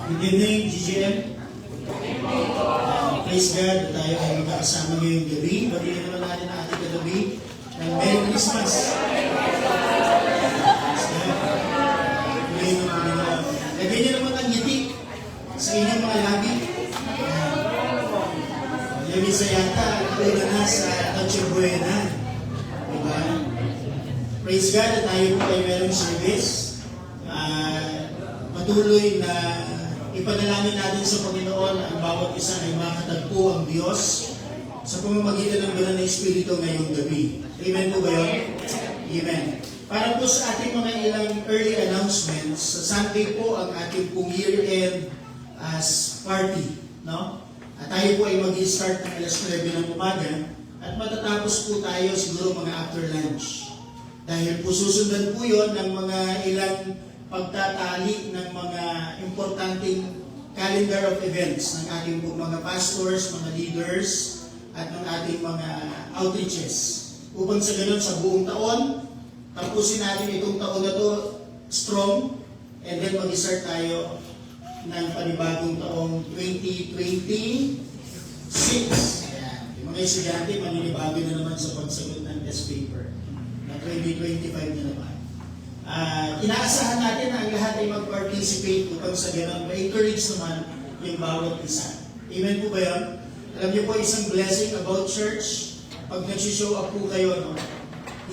Good evening, GGM. Praise God, tayo ay magkakasama ngayong gabi. Batiin naman natin ang ating kagabi ng Merry Christmas. Praise God. Lagay niyo naman ang ngiti sa inyong mga labi. Yung isa yata, una na sa Noche Buena. Diba? Praise God, tayo po ay merong service. Patuloy na ipanalangin natin sa Panginoon ang bawat isa ay makatagpo ang Diyos sa pamamagitan ng banal na Espiritu ngayong gabi. Amen po ba yun? Amen. Para po sa ating mga ilang early announcements, sa Sunday po ang ating pong year-end as party. No? At tayo po ay mag-start ng alas 9 ng umaga at matatapos po tayo siguro mga after lunch. Dahil po susundan po yun ng mga ilang pagtatali ng mga importanteng calendar of events ng ating mga pastors, mga leaders, at ng ating mga outreaches. Upang sa ganun sa buong taon, tapusin natin itong taon na to strong, and then mag-start tayo ng panibagong taong 2026. Ayan. Yung mga estudyante, maninibago na naman sa pagsagot ng test paper na 2025 na naman. Inaasahan natin na ang lahat ay mag-participate upang sa ganun ma-encourage naman yung bawat isa. Amen po ba yun? Alam niyo po isang blessing about church, pag nag-show up po kayo, no?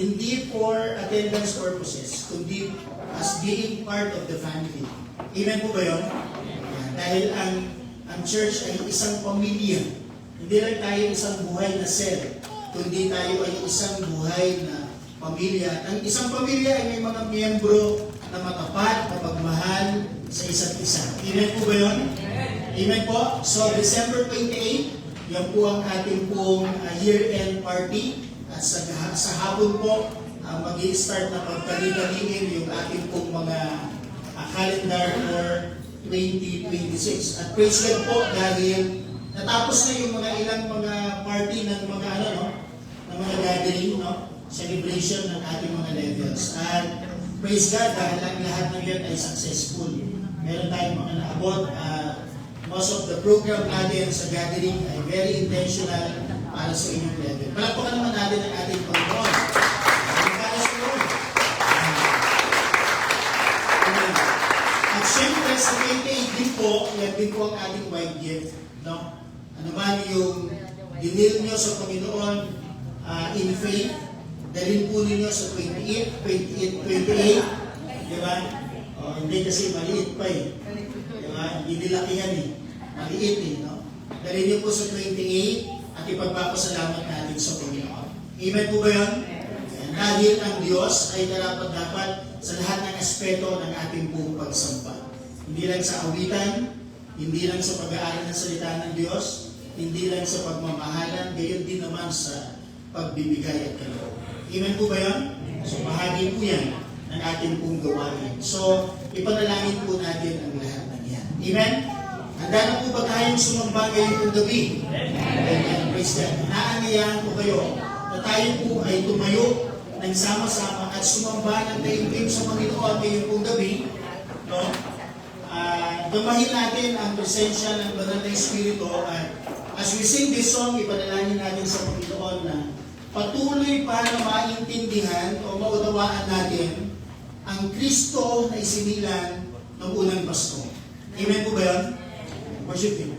Hindi for attendance purposes, kundi as being part of the family. Amen po ba yun? Dahil ang church ay isang pamilya. Hindi lang tayo isang buhay na cell, kundi tayo ay isang buhay na pamilya. Ang isang pamilya ay may mga miyembro na matapat, na magmahal sa isa't isa. Amen po ba yun? Amen po. So, December 28, yan po ang ating pong year-end party. At sa hapon po, mag-i-start na pagkali-kaliin yung ating pong mga calendar for 2026. At praise God po dahil natapos na yung mga ilang mga party ng mga ng mga gathering, celebration ng ating mga levels. At praise God dahil ang lahat ng yan ay successful. Meron tayong mga naabot. Most of the program natin sa gathering ay very intentional para sa inyong level. Palakpakan naman natin ang ating Panginoon. At syempre sa 28 din po, yan din po ang ating white gift. No? Ano man yung dinil nyo sa Panginoon in faith, dalhin po ninyo sa 28. Di ba? Hindi kasi maliit pa eh. Di ba? Hindi nilakihan eh. Maliit eh. No? Dalhin nyo po sa 28 at ipagpapasalamat natin sa Panginoon. Amen po ba yun? Dahil ang Diyos ay dapat sa lahat ng aspeto ng ating buong pagsampa. Hindi lang sa awitan, hindi lang sa pag-aaral ng salita ng Diyos, hindi lang sa pagmamahalan, gayon din naman sa pagbibigay at kaloob. Amen po ba yan? So, bahagi po yan ng ating pong gawain. So, ipanalangin po natin ang lahat ng yan. Amen? Handa na po ba tayong sumamba ngayong pong gabi? Amen. Praise God. Naangayahan po kayo na tayo po ay tumayo ng sama-sama at sumamba ng daigdig sa Panginoon ngayong pong gabi. No? Gamahin natin ang presensya ng banal na Espiritu at as we sing this song, ipanalangin natin sa Panginoon na patuloy pa na maintindihan o maunawaan natin ang Kristo na isinilang ng unang pasto. Amen po ba yun? Worship Him.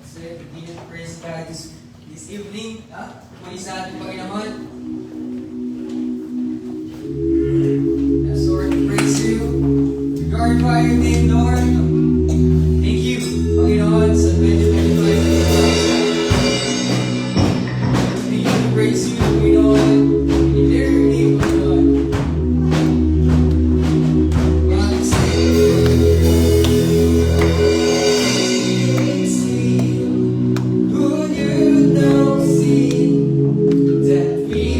So, we can praise God this evening. Muli sa ating Panginoon. Yes, Lord, we praise you. We glorify your name, Lord. Thank you, Panginoon, sa 2025. We praise you, Panginoon. In your name, Panginoon. God is who you don't see that we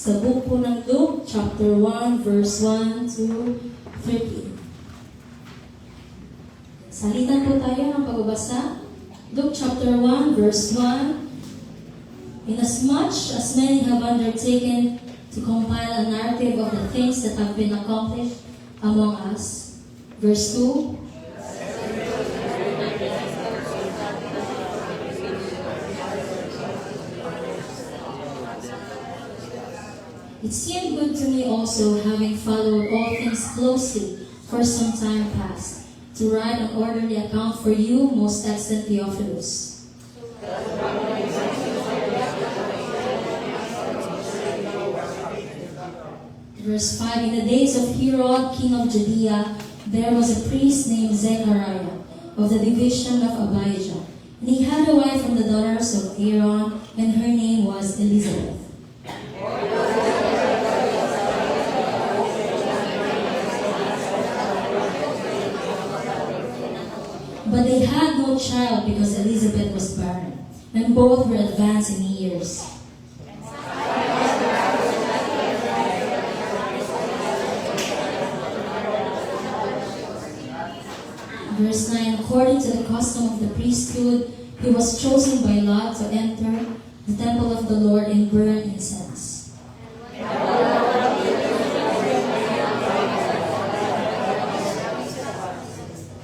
sa book po ng Luke, chapter 1, verse 1 to 13. Salitan po tayo ng pagbabasa. Luke chapter 1, verse 1. Inasmuch as many have undertaken to compile a narrative of the things that have been accomplished among us. Verse 2. It seemed good to me also, having followed all things closely for some time past, to write an orderly account for you, most excellent Theophilus. Verse 5, in the days of Herod, king of Judea, there was a priest named Zechariah, of the division of Abijah. And he had a wife from the daughters of Aaron, and her name was Elizabeth. But they had no child because Elizabeth was barren, and both were advanced in years. Verse 9, according to the custom of the priesthood, he was chosen by lot to enter the temple of the Lord and burn incense.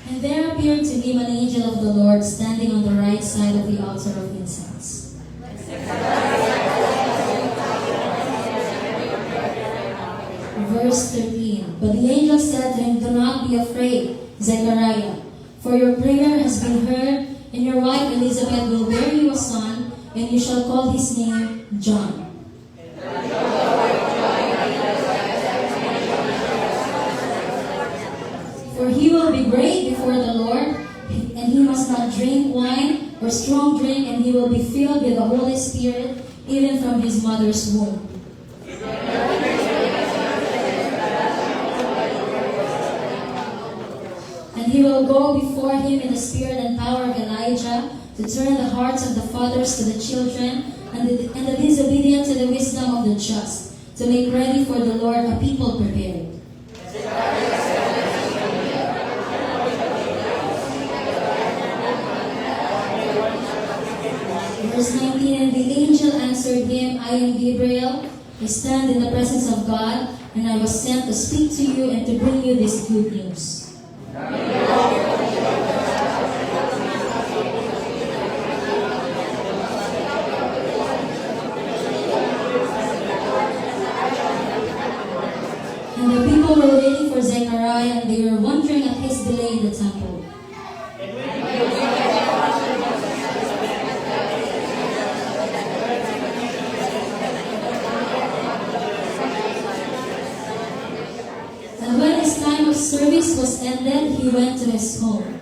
And there appeared to him an angel of the Lord standing on the right side of the altar of incense. Verse 13, but the angel said to him, do not be afraid, Zechariah, for your prayer has been heard, and your wife Elizabeth will bear you a son, and you shall call his name John. For he will be great before the Lord, and he must not drink wine or strong drink, and he will be filled with the Holy Spirit, even from his mother's womb. And he will go before him in the spirit and power of Elijah, to turn the hearts of the fathers to the children, and the disobedient to the wisdom of the just, to make ready for the Lord a people prepared. Verse 19, and the angel answered him, I am Gabriel, I stand in the presence of God, and I was sent to speak to you and to bring you this good news. And the people were waiting for Zechariah, and they were wondering at his delay in the temple. And when his time of service was ended, he went to his home.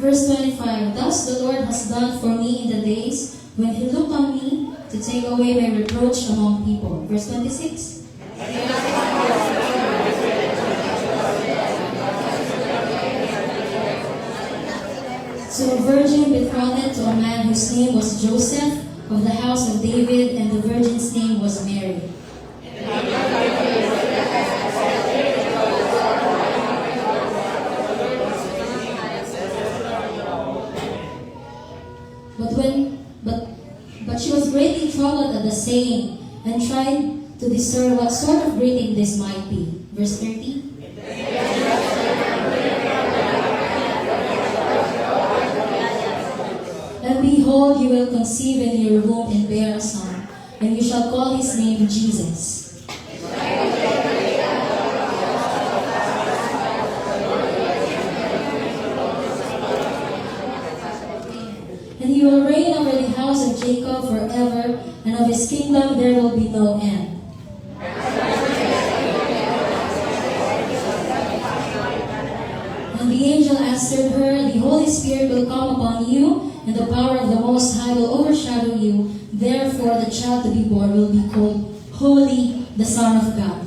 Verse 25, thus the Lord has done for me in the days when he looked on me to take away my reproach among people. Verse 26. So a virgin betrothed to a man whose name was Joseph of the house of David, and the virgin's name was Mary. But she was greatly troubled at the saying, and tried to discern what sort of greeting this might be. Verse 30. And behold, you will conceive in your womb and bear a son, and you shall call his name Jesus. And he will reign over the house of Jacob forever, and of his kingdom there will be no end. And the angel answered her, the Holy Spirit will come upon you, and the power of the Most High will overshadow you. Therefore the child to be born will be called Holy, the Son of God.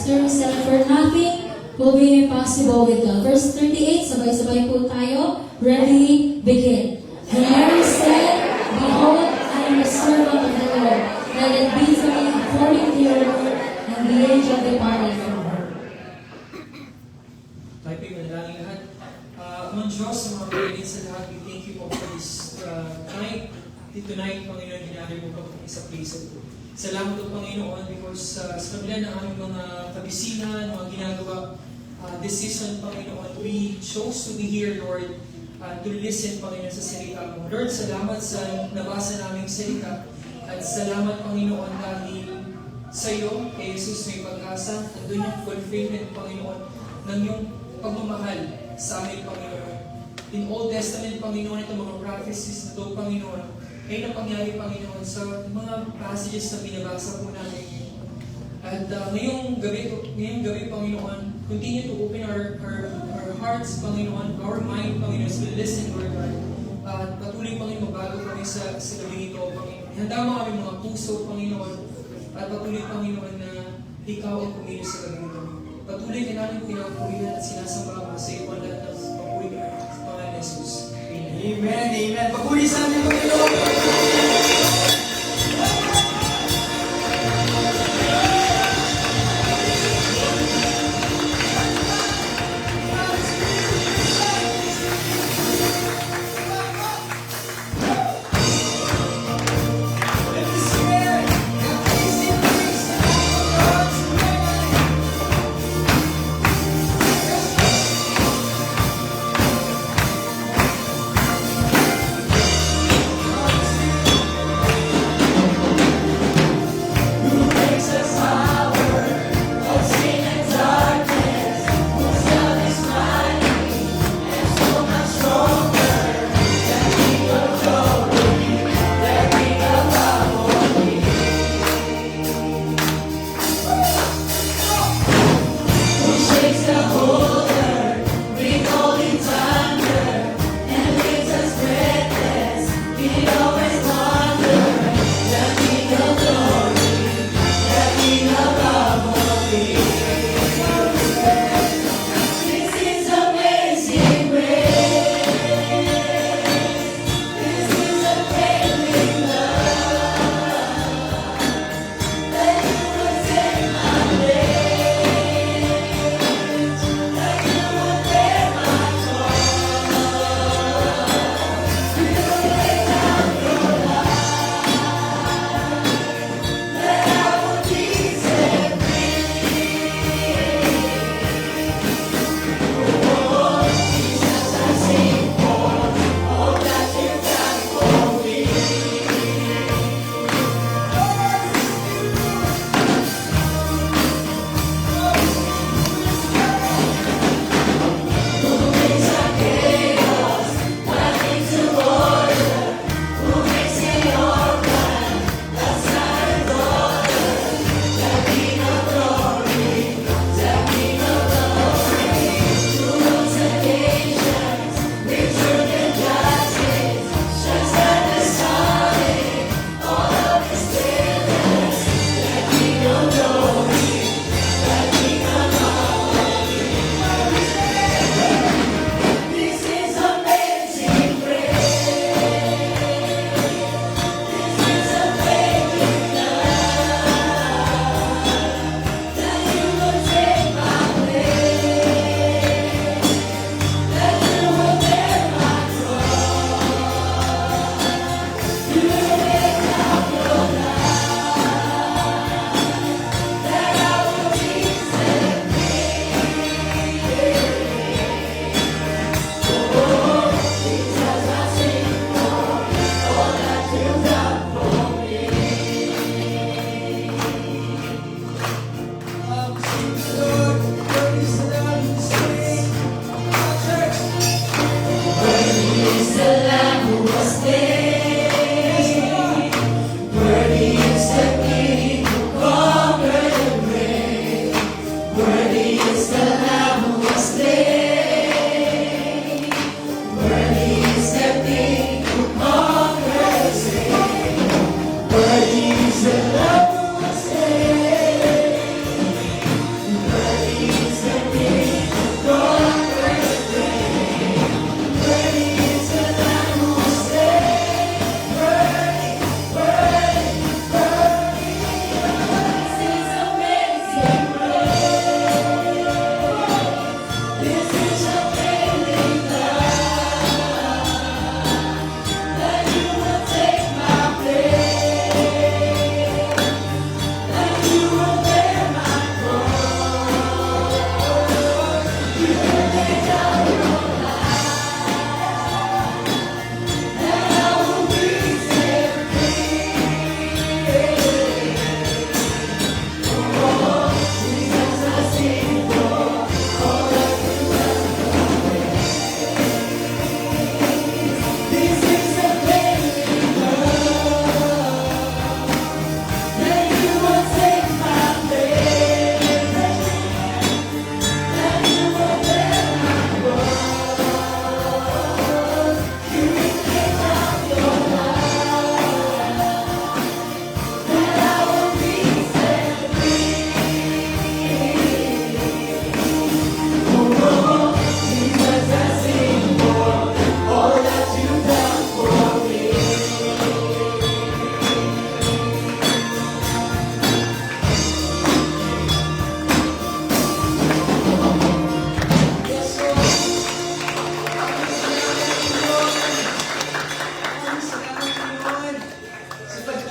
experienced that for nothing will be impossible with God. Verse 38, sabay-sabay po tayo. Ready, begin. And Mary said, Behold, I am the servant of the Lord. Let it be to me according to your word. And the angel departed from her. Tayo po'y manalangin lahat. Amang Diyos, sa mga pagkain sa lahat, we thank you po for this night. Tonight, Panginoon, hinari mo po sa place po. Salamat po, Panginoon, because sa kabila ng aming mga kabisinan, mga ginagawa, this season, Panginoon, we chose to be here, Lord, to listen, Panginoon, sa salita mo. Lord, salamat sa nabasa naming salita. At salamat, Panginoon, dahil sa iyo, kay Jesus may pag-asa, nandun yung fulfillment, Panginoon, ng iyong pagmamahal sa amin, Panginoon. In Old Testament, Panginoon, itong mga prophecies na ito, Panginoon, ay napangyari, Panginoon, sa mga passages na binabasa po natin. At ngayong gabi, Panginoon, continue to open our hearts, Panginoon, our mind, Panginoon, as we listen, Lord God. At patuloy, Panginoon, bago kami sa gabi ito, Panginoon. Handa mo kami mga puso, Panginoon. At patuloy, Panginoon, na ikaw ang kumilos sa gabi ito. Patuloy ka namin pinapurihan at sinasamba mo sa iyo ang lahat ng papuri ka sa pangalan ni Jesus. Amen. Amen, amen. Pagpuli sa amin, Panginoon.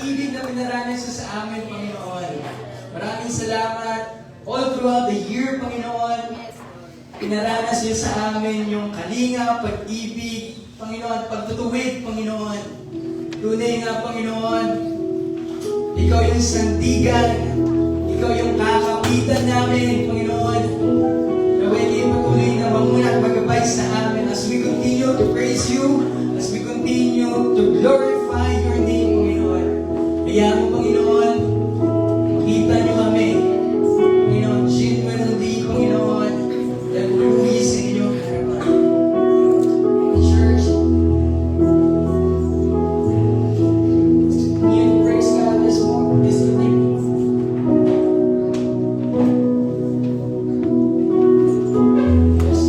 pag-ibig na pinaranas niyo sa amin, Panginoon. Maraming salamat. All throughout the year, Panginoon, pinaranas niyo sa amin yung kalinga, pag-ibig, Panginoon, pagtutuwid, Panginoon. Tunay nga, Panginoon, Ikaw yung sandigan, Ikaw yung kakapitan namin, Panginoon. Naway kayo patuloy na mamuna at mag-abay sa amin as we continue to praise You, as we continue to glorify Your name, Panginoon. Kaya mo, Panginoon, makita niyo kami, Panginoon, genuinely, Panginoon, naguluhi sa inyong harapan. Church, you praise God this evening. Yes.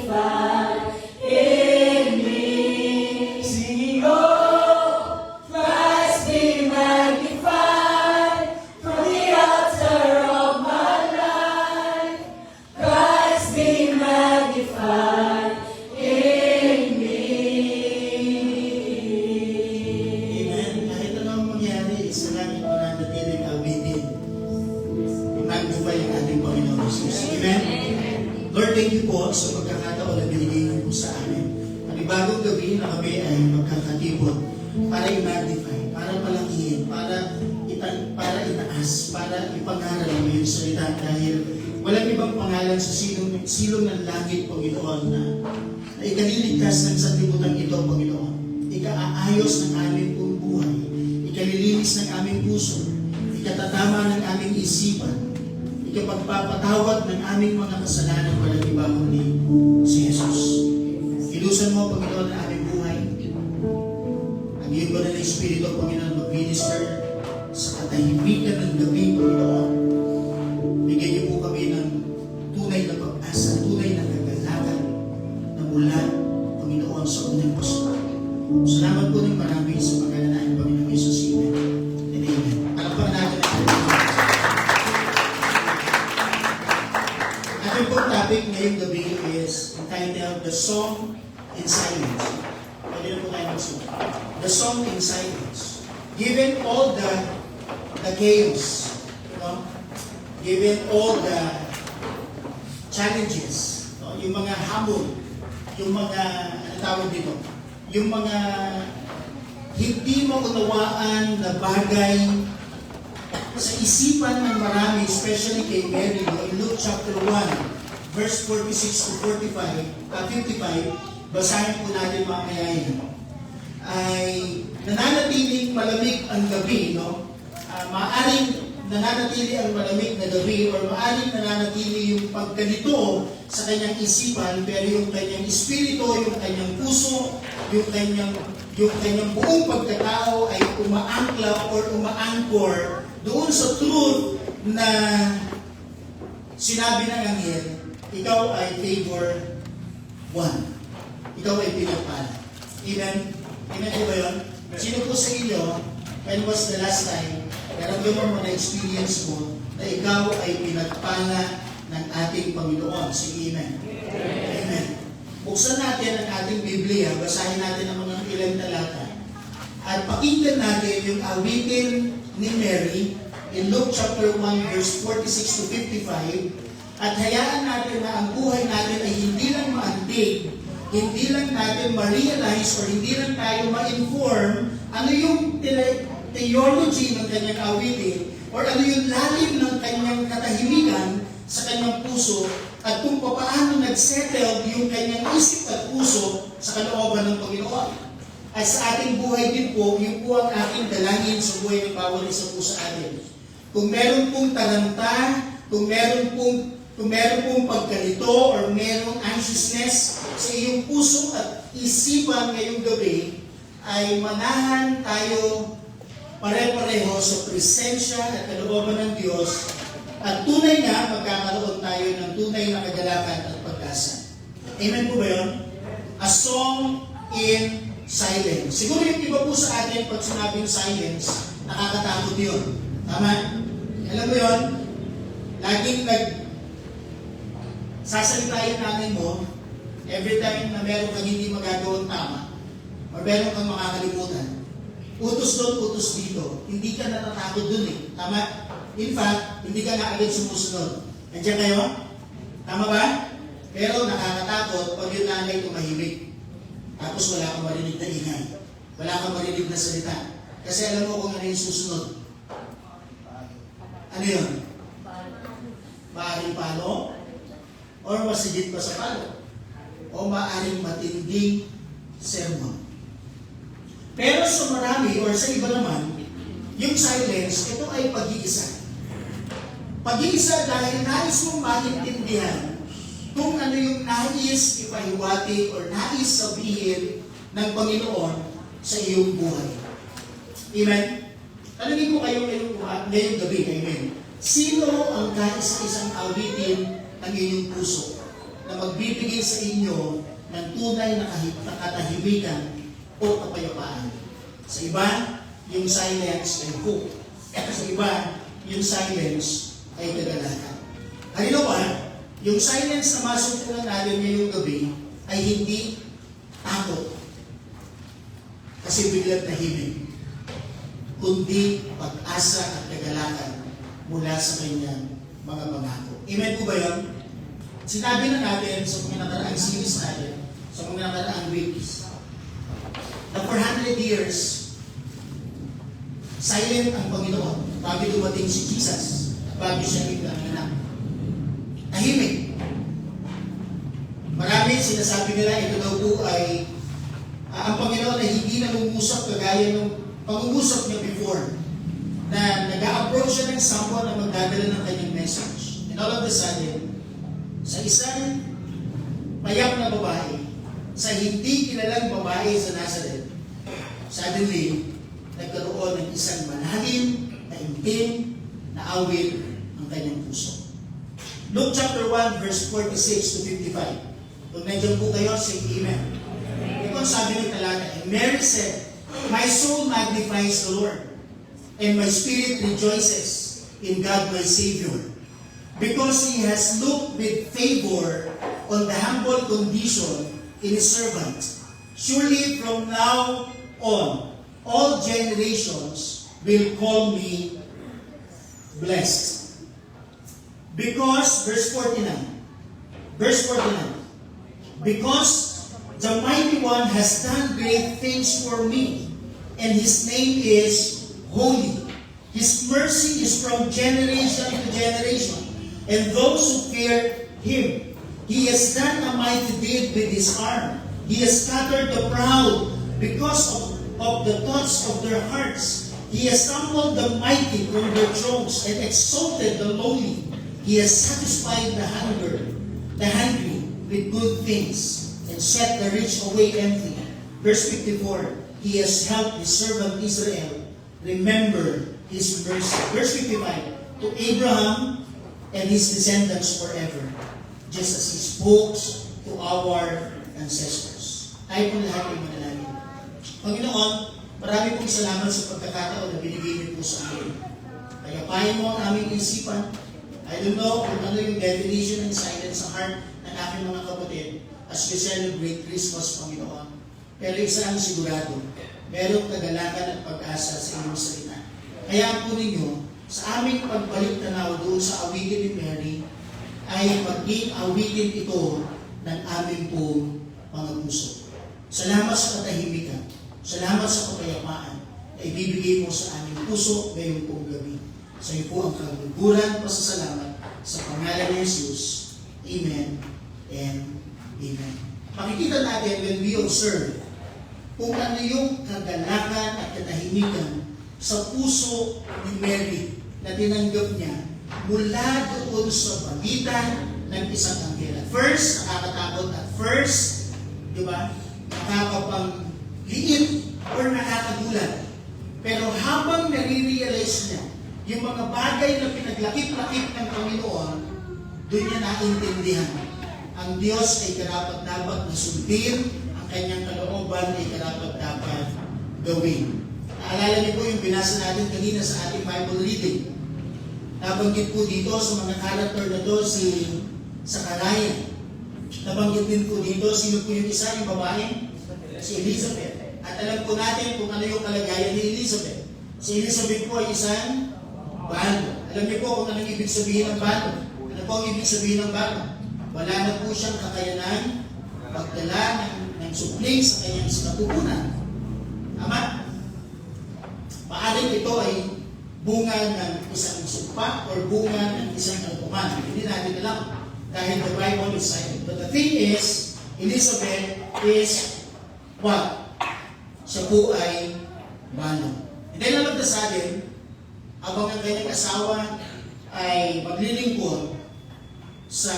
magnified in me. Singing, oh, Christ be magnified from the altar of my life. Christ be magnified in me. Amen. Kahit anong mangyari, sa langit mananatiling awitin. I-magnify ang ating Panginoon Jesus. Amen. Lord, thank you po sa pagkakataon na binigay niyo po sa amin. Panibagong gabi na kami ay magkakatipon para i-magnify, para palakihin, para itaas, para ipangaral ang iyong salita dahil walang ibang pangalan sa silong ng langit, Panginoon, na ikaliligtas ng sanlibutan ito, Panginoon. Ika-aayos ng aming pong buhay, ikalilinis ng aming puso, ikatatama ng aming isipan, ikapagpapatawad ng aming mga kasalanan walang iba kundi si Jesus. Ilusan mo, Panginoon, ang aming buhay. Ang iyong banal na Espiritu, Panginoon, mag-minister sa katahimikan ng gabi, Panginoon. Bigyan niyo po kami ng tunay na pag-asa, tunay na kagalakan na mula, Panginoon, sa unang pasto. Salamat po ng marami sa pagkalanaan, Panginoon Jesus. Amen. And amen. Palakpakan natin ang ating ating pong topic ngayong gabi is entitled The Song in Silence. Pwede na po tayo mag-song. The Song in Silence. Given all the chaos, no? Given all the challenges, no? Yung mga hamon, yung mga, ano tawag dito, yung mga hindi mo unawaan na bagay sa isipan ng marami, especially kay Mary, no? In Luke chapter 1, verse 46 to 55, basahin po natin mamaya yan, ay nananatiling malamig ang gabi, no? Maaring nananatili ang malamig na gabi or maaring nananatili yung pagganito sa kanyang isipan, pero yung kanyang espiritu, yung kanyang puso, yung kanyang buong pagkatao ay umaangklaw or umaangkor doon sa truth na sinabi ng anghel, ikaw ay favor 1. Ikaw ay pinagpala. Amen? Amen po ba yun? Sino po sa inyo, when was the last time, naramdaman mo na experience mo na ikaw ay pinagpala ng ating Panginoon? Sige, amen. Amen. Buksan natin ang ating Biblia, basahin natin ang mga ilang talata, at pakinggan natin yung awitin ni Mary in Luke chapter 1 verse 46 to 55, at hayaan natin na ang buhay natin ay hindi lang maantig, hindi lang natin ma-realize or hindi lang tayo ma-inform ano yung theology ng kanyang awitin or ano yung lalim ng kanyang katahimikan sa kanyang puso at kung paano nag-settle yung kanyang isip at puso sa kalooban ng Panginoon. At sa ating buhay din po, yun po ang ating dalangin sa buhay ng bawat isa po sa atin. Kung meron pong taranta, kung meron pong pagkalito or merong anxiousness sa iyong puso at isipan ngayong gabi, ay manahan tayo pare-pareho sa presensya at kalooban ng Diyos at tunay na magkakaroon tayo ng tunay na kagalakan at pag-asa. Amen po ba yun? A song in silence. Siguro yung iba po sa atin pag sinabing silence, nakakatakot yun. Tama? Alam mo yun? Laging sasalita yung nanay mo every time na meron kang hindi magagawang tama o meron kang makakalimutan. Utos doon, utos dito. Hindi ka natatakot doon eh. Tama? In fact, hindi ka na agad sumusunod. Nandiyan kayo? Tama ba? Pero nakakatakot pag yung nanay tumahimik. Tapos wala kang marinig na ingay. Wala kang marinig na salita. Kasi alam mo kung ano yung susunod. Ano yun? Maaaring palo? Or masigit pa sa palo? O maaaring matinding sermon? Pero sa marami or sa iba naman, yung silence, ito ay pag-iisa. Pag-iisa dahil nais mong maintindihan kung ano yung nais ipahiwatig or nais sabihin ng Panginoon sa iyong buhay. Amen? Tanungin ko kayo ngayong gabi, amen. Sino ang kaisa-isang awitin ng inyong puso? na magbibigay sa inyo ng tunay na katahimikan o kapayapaan. Sa iba, yung silence ay hope. Sa iba, yung silence ay kagalakan. Halimbawa, yung silence na masusunan natin ngayong gabi ay hindi takot kasi biglang tahimik, kundi pag-asa at kagalakan mula sa kanyang mga pangako. Amen po ba yun? Sinabi na natin sa mga nakaraang series natin, sa mga nakaraang weeks, na for 100 years, silent ang Panginoon bago dumating si Jesus, bago siya ipinanganak. Tahimik. Marami sinasabi nila ito daw po ay ang Panginoon ay hindi nangungusap kagaya ng pangungusap niya before, na nag-a-approach siya ng someone na magdadala ng kanyang message. And all of a sudden, sa isang payap na babae, sa hindi kilalang babae sa Nazareth, suddenly, nagkaroon ng isang malalim, na intim, na awit ang kanyang puso. Luke chapter 1, verse 46 to 55. Kung nandiyan po kayo, say amen. Ito ang sabi ng talata, and Mary said, "My soul magnifies the Lord, and my spirit rejoices in God my Savior, because He has looked with favor on the humble condition in His servant. Surely from now on, all generations will call me blessed." Because, verse 49, because the Mighty One has done great things for me, and His name is holy. His mercy is from generation to generation, and those who fear Him. He has done a mighty deed with His arm. He has scattered the proud because of the thoughts of their hearts. He has humbled the mighty from their thrones and exalted the lowly. He has satisfied the hungry with good things and set the rich away empty. Verse 54, He has helped His servant Israel. Remember His mercy. Verse 55, to Abraham and his descendants forever, just as He spoke to our ancestors. Tayo po lahat ay manalangin. Panginoon, marami pong salamat sa pagkakataon na binigay niyo po sa amin. Kayapain mo ang aming isipan. I don't know kung ano yung definition ng silence sa heart ng aking mga kapatid as we celebrate Christmas, Panginoon. Pero isa ang sigurado, merong kagalakan at pag-asa sa iyong salita. Kaya po ninyo, sa aming pagbalik tanaw doon sa awitin ni Mary, ay maging awitin ito ng aming pong mga puso. Salamat sa katahimikan, salamat sa kapayapaan na ibibigay mo sa aming puso ngayong pong gabi. Sa iyo po ang kaluguran, pasasalamat sa pangalan ni Jesus. Amen and amen. Makikita natin when we observe kung ano yung kagalakan at katahimikan sa puso ni Mary na tinanggap niya mula doon sa pagitan ng isang anghel. At first, nakakatakot. At first, di ba, nakakapangliit or nakakagulat. Pero habang nare-realize niya yung mga bagay na pinaglakip-lakip ng Panginoon, doon niya naintindihan. Ang Diyos ay karapat-dapat na sundin, ang kanyang kalooban ay karapat-dapat gawin. Naalala niyo po yung binasa natin kanina sa ating Bible reading. Nabanggit po dito sa mga character na to si Zachariah. Nabanggit din po dito, sino po yung isa, yung babae? Si Elizabeth. At alam po natin kung ano yung kalagayan ni Elizabeth. Si Elizabeth po ay isang balo. Alam niyo po kung anong ibig sabihin ng balo. Ano po ang ibig sabihin ng balo? Wala na po siyang kakayanan pagdala ng supling sa kanyang sinapupunan. Tama? Maaring ito ay bunga ng isang sumpa or bunga ng isang kalukuman. Hindi natin alam dahil the Bible is silent. But the thing is, Elizabeth is what? Siya po ay balo. And then all of the sudden, habang ang kanyang asawa ay maglilingkod sa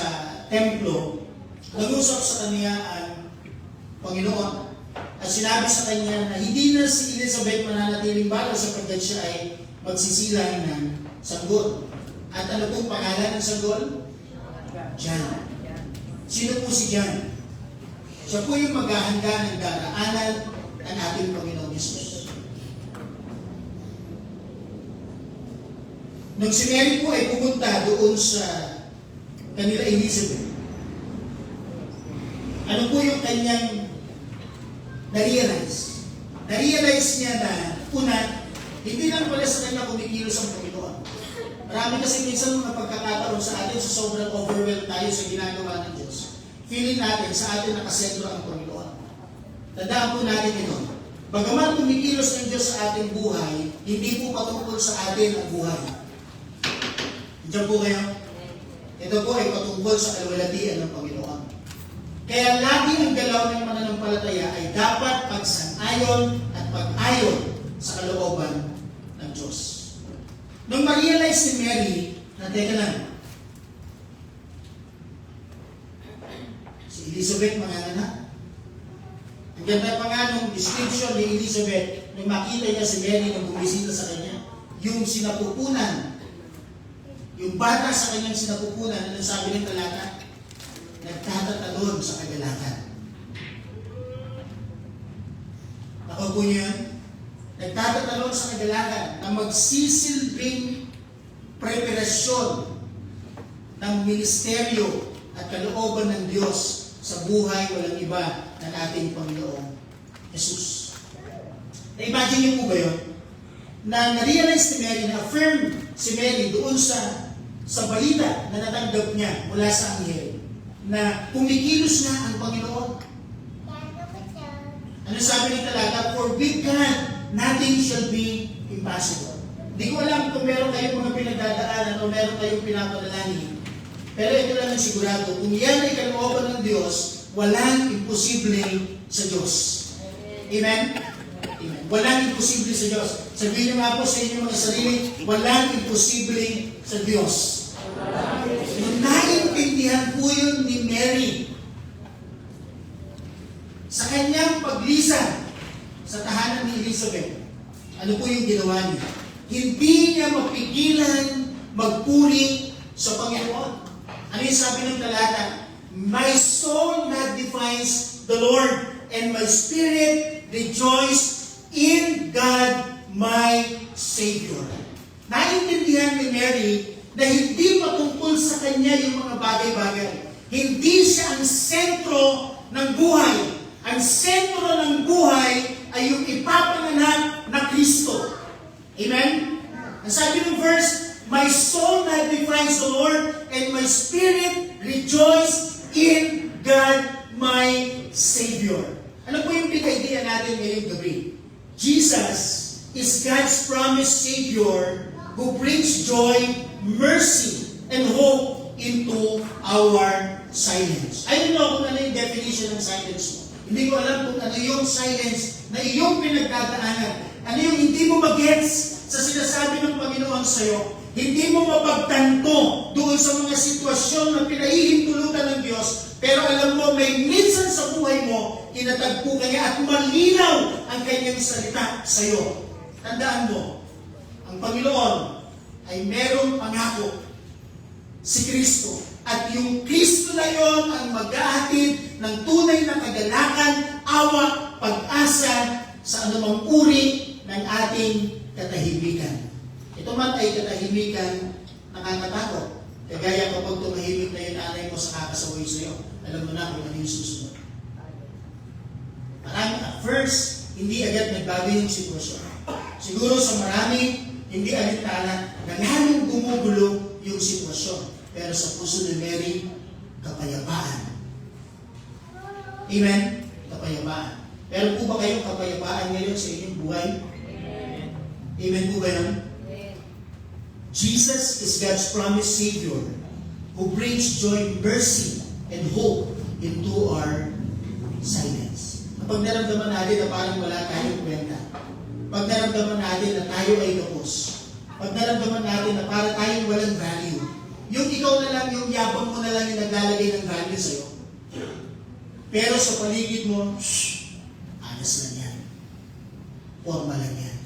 templo, nag-usap sa kanya ang Panginoon at sinabi sa kanya na hindi na si Elizabeth mananatiling balo sapagkat siya ay magsisilang ng sanggol. At ano pong pangalan ng sanggol? John. Sino po si John? Siya po yung maghahanda ng daraanan ng ating Panginoong Yesus. Nung si Mary po ay pumunta doon sa kanila Elizabeth, ano po yung kanyang na-realize? Na-realize niya na, una, hindi lang pala sa kanya kumikilos ang Panginoon. Marami kasi minsan mga pagkakataon sa atin sa sobrang overwhelmed tayo sa ginagawa ng Diyos. Feeling natin sa atin nakasentro ang Panginoon. Tandaan po natin ito. Bagaman kumikilos ng Diyos sa ating buhay, hindi po patungkol sa atin ang buhay. Diyan po kayo? Ito po ay patungkol sa kalwalhatian ng Panginoon. Kaya lagi ang galaw ng mananampalataya ay dapat pagsang-ayon at pag-ayon sa kalooban ng Diyos. Nung ma-realize ni Mary na teka lang, si Elizabeth manganganak. Ang ganda pa nga nung description ni Elizabeth nung makita niya si Mary nung bumisita sa kanya. Yung sinapupunan, yung bata sa kanyang sinapupunan, ano sabi ng talata? Nagtatatalon sa kagalakan. Ako po niyo yan? Nagtatatalon sa kagalakan na magsisilbing preparasyon ng ministeryo at kalooban ng Diyos sa buhay walang iba ng ating Panginoong Jesus. Na-imagine niyo po ba yun? Na na-realize ni Mary, na-affirm si Mary doon sa balita na natanggap niya mula sa anghel na kumikilos na ang Panginoon. Ano sabi ng talata? For with God, nothing shall be impossible. Hindi ko alam kung meron kayong mga pinagdadaanan o meron kayong pinapadalangin. Pero ito lang ang sigurado, kung yan ay kalooban ng Diyos, walang imposible sa Diyos. Amen? Amen. Walang imposible sa Diyos. Sabihin niyo nga po sa inyong mga sarili, walang imposible sa Diyos. Nung naintindihan po yun ni Mary, sa kanyang paglisan sa tahanan ni Elizabeth, ano po yung ginawa niya? Hindi niya mapigilan magpuri sa Panginoon. Ano yung sabi ng talata? My soul magnifies the Lord, and my spirit rejoices in God my Savior. Naintindihan ni Mary na hindi patungkol sa kanya yung mga bagay-bagay. Hindi siya ang sentro ng buhay. Ang sentro ng buhay ay yung ipapanganak na Kristo. Amen? Ang sabi ng verse, my soul magnifies the Lord, and my spirit rejoices in God my Savior. Ano po yung pinag-idea natin ngayong gabi? Jesus is God's promised Savior who brings joy, mercy, and hope into our silence. I don't know kung ano yung definition ng silence mo. Hindi ko alam kung ano yung silence na iyong pinagdadaanan. Ano yung hindi mo mag-gets sa sinasabi ng Panginoon sa'yo. Hindi mo mapagtanto doon sa mga sitwasyon na pinahihintulutan ng Diyos. Pero alam mo, may minsan sa buhay mo, tinatagpo kanya at malinaw ang kanyang salita sa'yo. Tandaan mo, ang Panginoon ay merong pangako, si Kristo. At yung Kristo na yon ang mag-ahatid ng tunay na kagalakan, awa, pag-asa sa anumang uri ng ating katahimikan. Ito man ay katahimikan nakakatakot. Kagaya kapag tumahimik na yung nanay mo sa kakasaway sa'yo, alam mo na kung ano yung susunod. Marami, at first, hindi agad nagbago yung sitwasyon. Siguro sa marami, hindi alintana na lalong gumugulo yung sitwasyon. Pero sa puso ni Mary, kapayapaan. Amen? Kapayapaan. Meron po ba kayong kapayapaan ngayon sa inyong buhay? Amen po ba yun? Jesus is God's promised Savior who brings joy, mercy, and hope into our silence. Kapag naramdaman natin na parang wala tayong kwenta, pag naramdaman natin na tayo ay kapos, pag naramdaman natin na parang tayong walang value, yung ikaw na lang, yung yabang mo na lang yung naglalagay ng value sa'yo. Pero sa paligid mo, anas lang yan. Forma lang yan.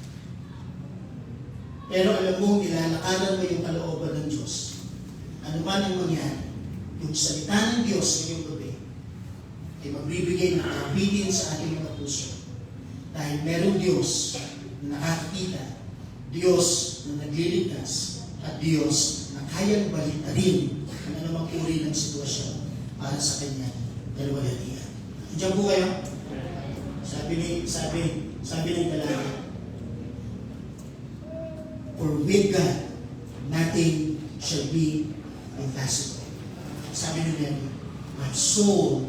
Pero alam mo, nilalakaran mo yung kalooban ng Diyos. Ano man ang mangyari, yung salita ng Diyos ngayong gabi ay magbibigay ng kapitin sa ating mga puso. Dahil merong Diyos na nakakita, Diyos na nagliligtas, at Diyos na kayang baliktarin ang anumang uri ng sitwasyon para sa kanyang dalawalhatian. Diyan po kayo? Sabi ng dalaga, for with God, nothing shall be impossible. Sabi ng Mary, my soul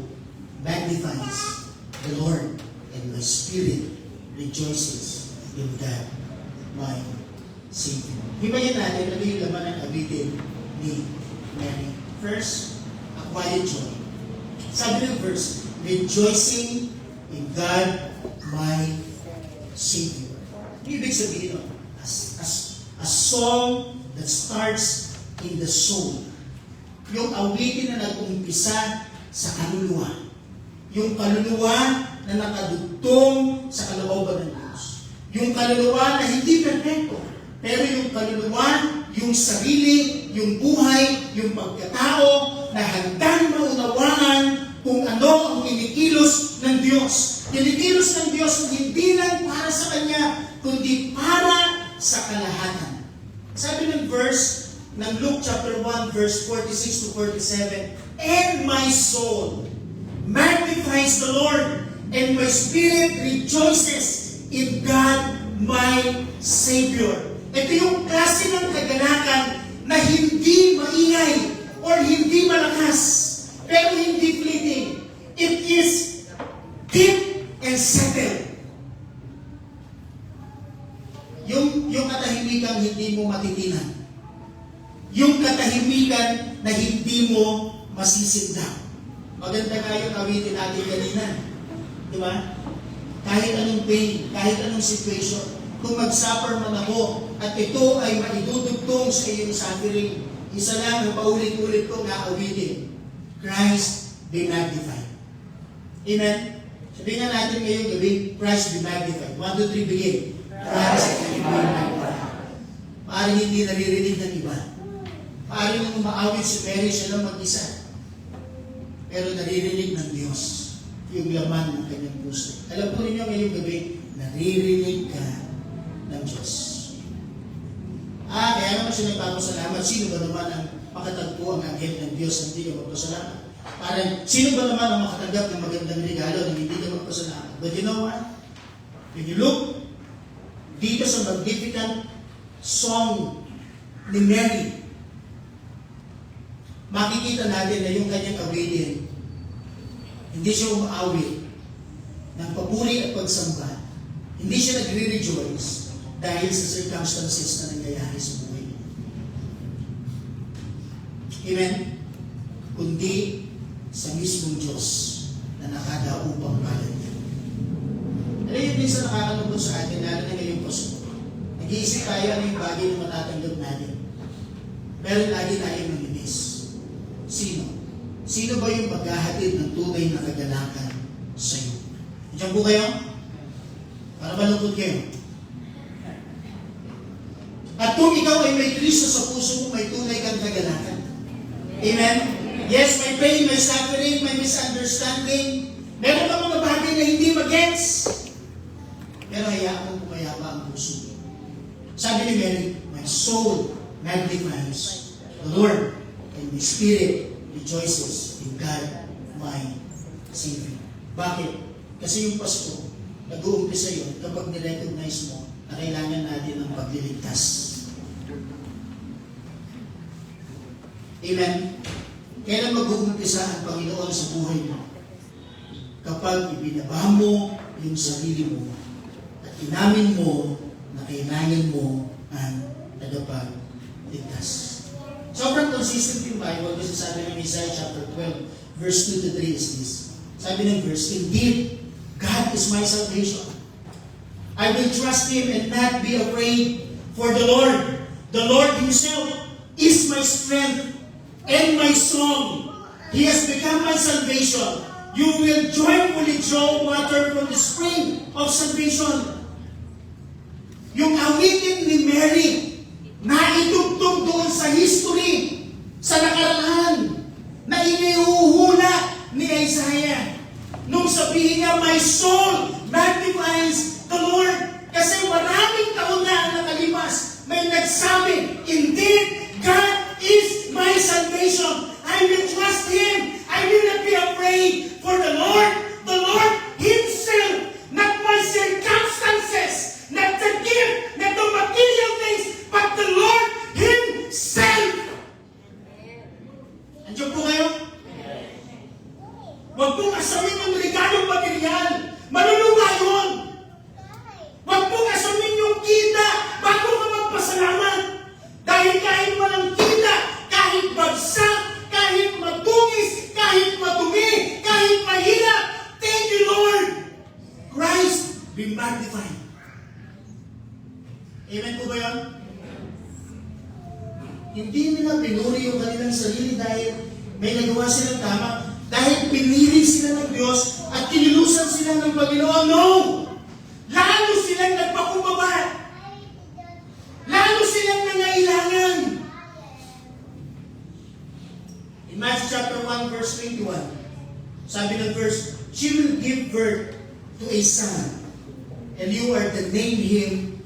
magnifies the Lord, and my spirit rejoices in God, my Savior. Himayin natin ano yung laman ng abitin ni Mary. First, a quiet joy. Sabi ng verse, rejoicing in God, my Savior. Ibig sabihin nun, a song that starts in the soul. Yung awitin na nag-umpisa sa kaluluwa. Yung kaluluwa na nakadugtong sa kalooban ng Diyos. Yung kaluluwa na hindi perfecto, pero yung kaluluwa, yung sarili, yung buhay, yung pagkatao na handang maunawaan kung ano ang kinikilos ng Diyos. Kinikilos ng Diyos hindi lang para sa Kanya, kundi para sa kalahatan. Sabi ng verse ng Luke chapter 1 verse 46 to 47, and my soul magnifies the Lord, and my spirit rejoices in God, my Savior. Ito yung klase ng kaganakan na hindi maingay or hindi malakas, pero hindi fleeting. It is deep and settled. Yung katahimikan hindi mo matitinan. Yung katahimikan na hindi mo masisindak. Maganda nga yung awitin natin kanina. Di ba? Kahit anong pain, kahit anong situation, kung mag-suffer man ako at ito ay maidudugtong sa iyong suffering, isa lang ang paulit-ulit kong naawitin. Christ be magnified. Amen? Sabihin nga natin ngayong gabi, Christ be magnified. 1, 2, 3, begin. Christ be magnified. Maaaring hindi naririnig ng iba. Maaaring nung umaawit si Mary, siya lang mag-isa. Pero naririnig ng Diyos yung laman ng kanyang puso. Alam po ninyo ngayong gabi, naririnig ka ng Diyos. Kaya naman siya nagpapasalamat. Sino ba naman ang makatagpo ang anghel ng Diyos na hindi ka magpasalamat? Parang, sino ba naman ang makatanggap ng magandang regalo na hindi ka magpasalamat? But you know what? When you look dito sa magnificent song ni Mary, makikita natin na yung kanyang awitin, hindi siya umaawit ng papuri at pagsamba. Hindi siya nagre-rejoice dahil sa circumstances na nangyayari sa buhay niya. Amen? Kundi sa mismong Diyos na nakadaupang palad niya. Alam yun, minsan nakakalungkot sa atin, lalo na ngayong Pasko. Nag-iisip tayo ano yung bagay na matatanggap natin. Pero lagi tayong namimiss. Sino? Sino ba yung maghahatid ng tunay na kagalakan sa iyo? Diyan po kayo? Para malungkot kayo. At kung ikaw ay may Kristo sa puso mo, may tunay kang kagalakan. Amen? Yes, may pain, may suffering, may misunderstanding. Meron ka mga bagay na hindi mag-gets. Pero hayaan mo pumayapa ang puso. Sabi ni Mary, my soul magnifies the Lord, and my spirit rejoices in God, my Savior. Bakit? Kasi yung Pasko, nag-uumpisa yun kapag nirecognize mo na kailangan natin ng pagliligtas. Amen? Kailan mag-uumpisa ang Panginoon sa buhay mo? Kapag ibinaba mo yung sarili mo at inamin mo na kailangan mo ang tagapagligtas. Sobrang consistent yung Bible kasi sabi ng Isaiah chapter 12, verse 2 to 3 is this. Sabi ng verse, indeed, God is my salvation. I will trust Him and not be afraid, for the Lord Himself is my strength and my song. He has become my salvation. You will joyfully draw water from the spring of salvation. Yung awitin ni Mary, na itugtog doon sa history, sa nakaraan, na mong sabihin niya, my soul magnifies the Lord. Kasi maraming taon na ang nakalipas, may nagsabi, indeed, God is my salvation. I will trust Him. I will not be afraid. For the Lord Himself, not my circumstances, not the gift, not the material things, but the Lord Himself. Andiyan po kayo? Huwag pong asamin yung regalong material. Maluluwa yun. Huwag pong asamin yung kita bago ka magpasalamat. Dahil kahit walang kita, kahit bagsak, kahit matungis, kahit madumi, kahit mahirap, thank you, Lord. Christ be magnified. Amen po ba yun? Hindi nila pinuri yung kanilang sarili dahil may nagawa silang tama. Dahil pinili sila ng Diyos at kinilusan sila ng Panginoon. No! Lalo silang nagpakumbaba. Lalo silang nangailangan. In Matthew chapter 1 verse 21, sabi ng verse, she will give birth to a son, and you are to name him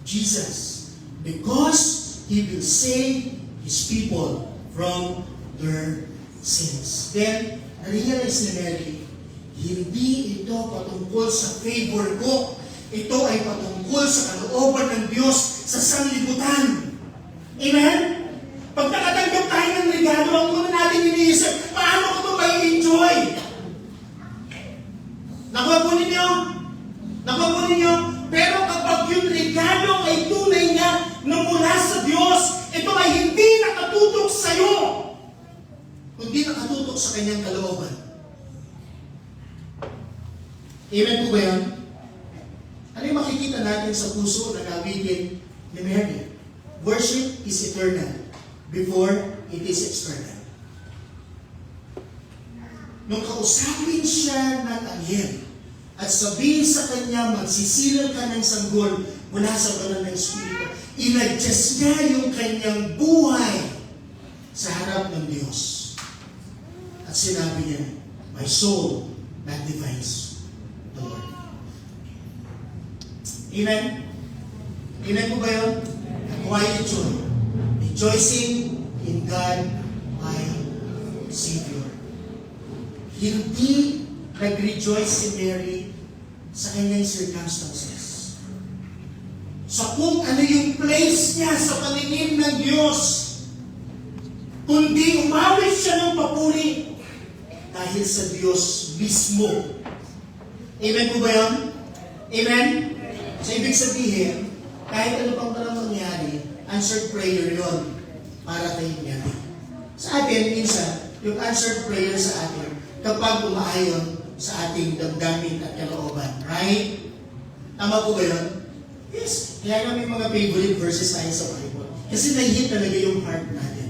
Jesus, because he will save his people from their sins. Then, na-realize ni Mary, hindi ito patungkol sa favor ko. Ito ay patungkol sa kalooban ng Diyos sa sanlibutan. Amen? Pag nakatanggap tayo ng regalo, ang muna natin iniisip, paano ko ito mai-enjoy? Nakuha po ninyo? Nakuha po ninyo? Pero kapag yung regalo ay tunay nga na mula sa Diyos, ito ay hindi nakatutok sa iyo, kundi nakatutok sa kanyang kalooban. Amen po ba yan? Ano yung makikita natin sa puso na nawitin ni Mary? Worship is eternal before it is external. Nung kausapin siya ng anghel at sabihin sa kanya, magsisilang ka ng sanggol mula sa banal ng Espiritu, in-adjust niya yung kanyang buhay sa harap ng Diyos. At sinabi niya, my soul magnifies the Lord. Amen? Amen po ba yun? Quiet joy. Rejoicing in God, my Savior. Hindi nag-rejoice si Mary sa kanyang circumstances. Sa kung ano yung place niya sa paningin ng Diyos. Kundi umawit siya ng papuri dahil sa Diyos mismo. Amen po ba yun? Amen? So, ibig sabihin, kahit ano pang parang mangyari, answered prayer yon para kay Mary. Sa atin, minsan, yung answered prayer sa atin, kapag umaayon sa ating damdamin at kalooban. Right? Tama po ba yun? Yes. Kaya nga may mga favorite verses tayo sa Bible. Kasi nahihit talaga yung heart natin.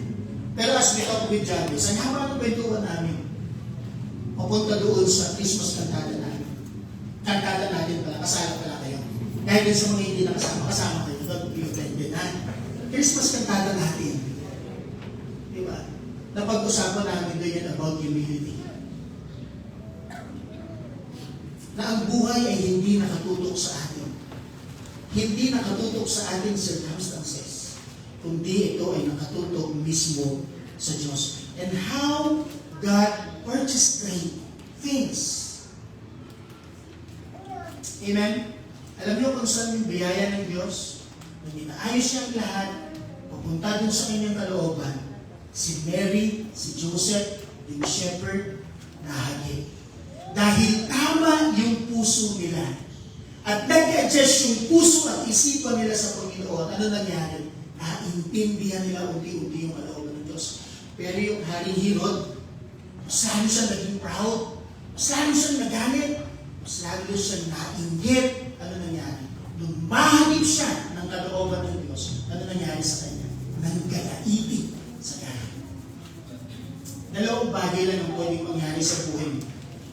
Pero as we talk with Jabez, ang haba ng kwentuhan namin, papunta doon sa Christmas kantata namin. Kantata natin pala, kasama pala kayo. Kahit din sa mga hindi nakasama, kasama kayo. Don't be offended, ha? Christmas kantata natin. Diba? Napag-usapan namin doon yan about humility. Na ang buhay ay hindi nakatutok sa atin. Hindi nakatutok sa ating circumstances. Kundi ito ay nakatutok mismo sa Diyos. And how God orchestrates things. Amen? Alam niyo kung saan yung biyaya ng Diyos? Nung inaayos niya ang lahat, papunta dun sa kanyang kalooban, si Mary, si Joseph, yung shepherd, nahagip. Dahil tama yung puso nila. At nag-adjust yung puso at isipan nila sa Panginoon. Ano nangyari? Naintindihan nila unti-unti yung kalooban ng Diyos. Pero yung Haring Herod, mas lalo siya naging proud. Mas lalo siya nagalit. Mas lalo siya nainggit. Ano nangyari? Nung mahanip siya ng kalooban ng Diyos, ano nangyari sa kanya? Nanggalaiti sa galit. Dalawang bagay lang ang pwedeng mangyari sa buhay mo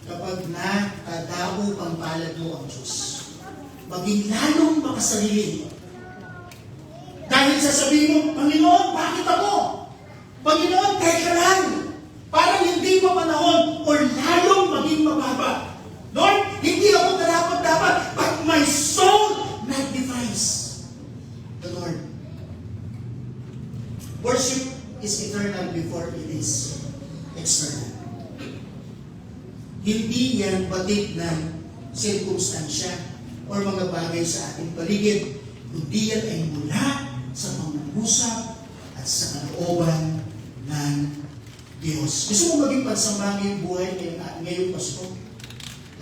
kapag nakadabo pang palad mo ang Diyos. Maging lalong makasarili. Dahil sasabihin mo, Panginoon, bakit ako? Panginoon, teka lang. Parang hindi pa panahon or lalong maging mababa. dumating ng sirkumstansya o mga bagay sa ating paligid, kundi yan ay mula sa pangungusap at sa kalooban ng Diyos. Gusto mo maging pansambang yung buhay ngayong Pasko?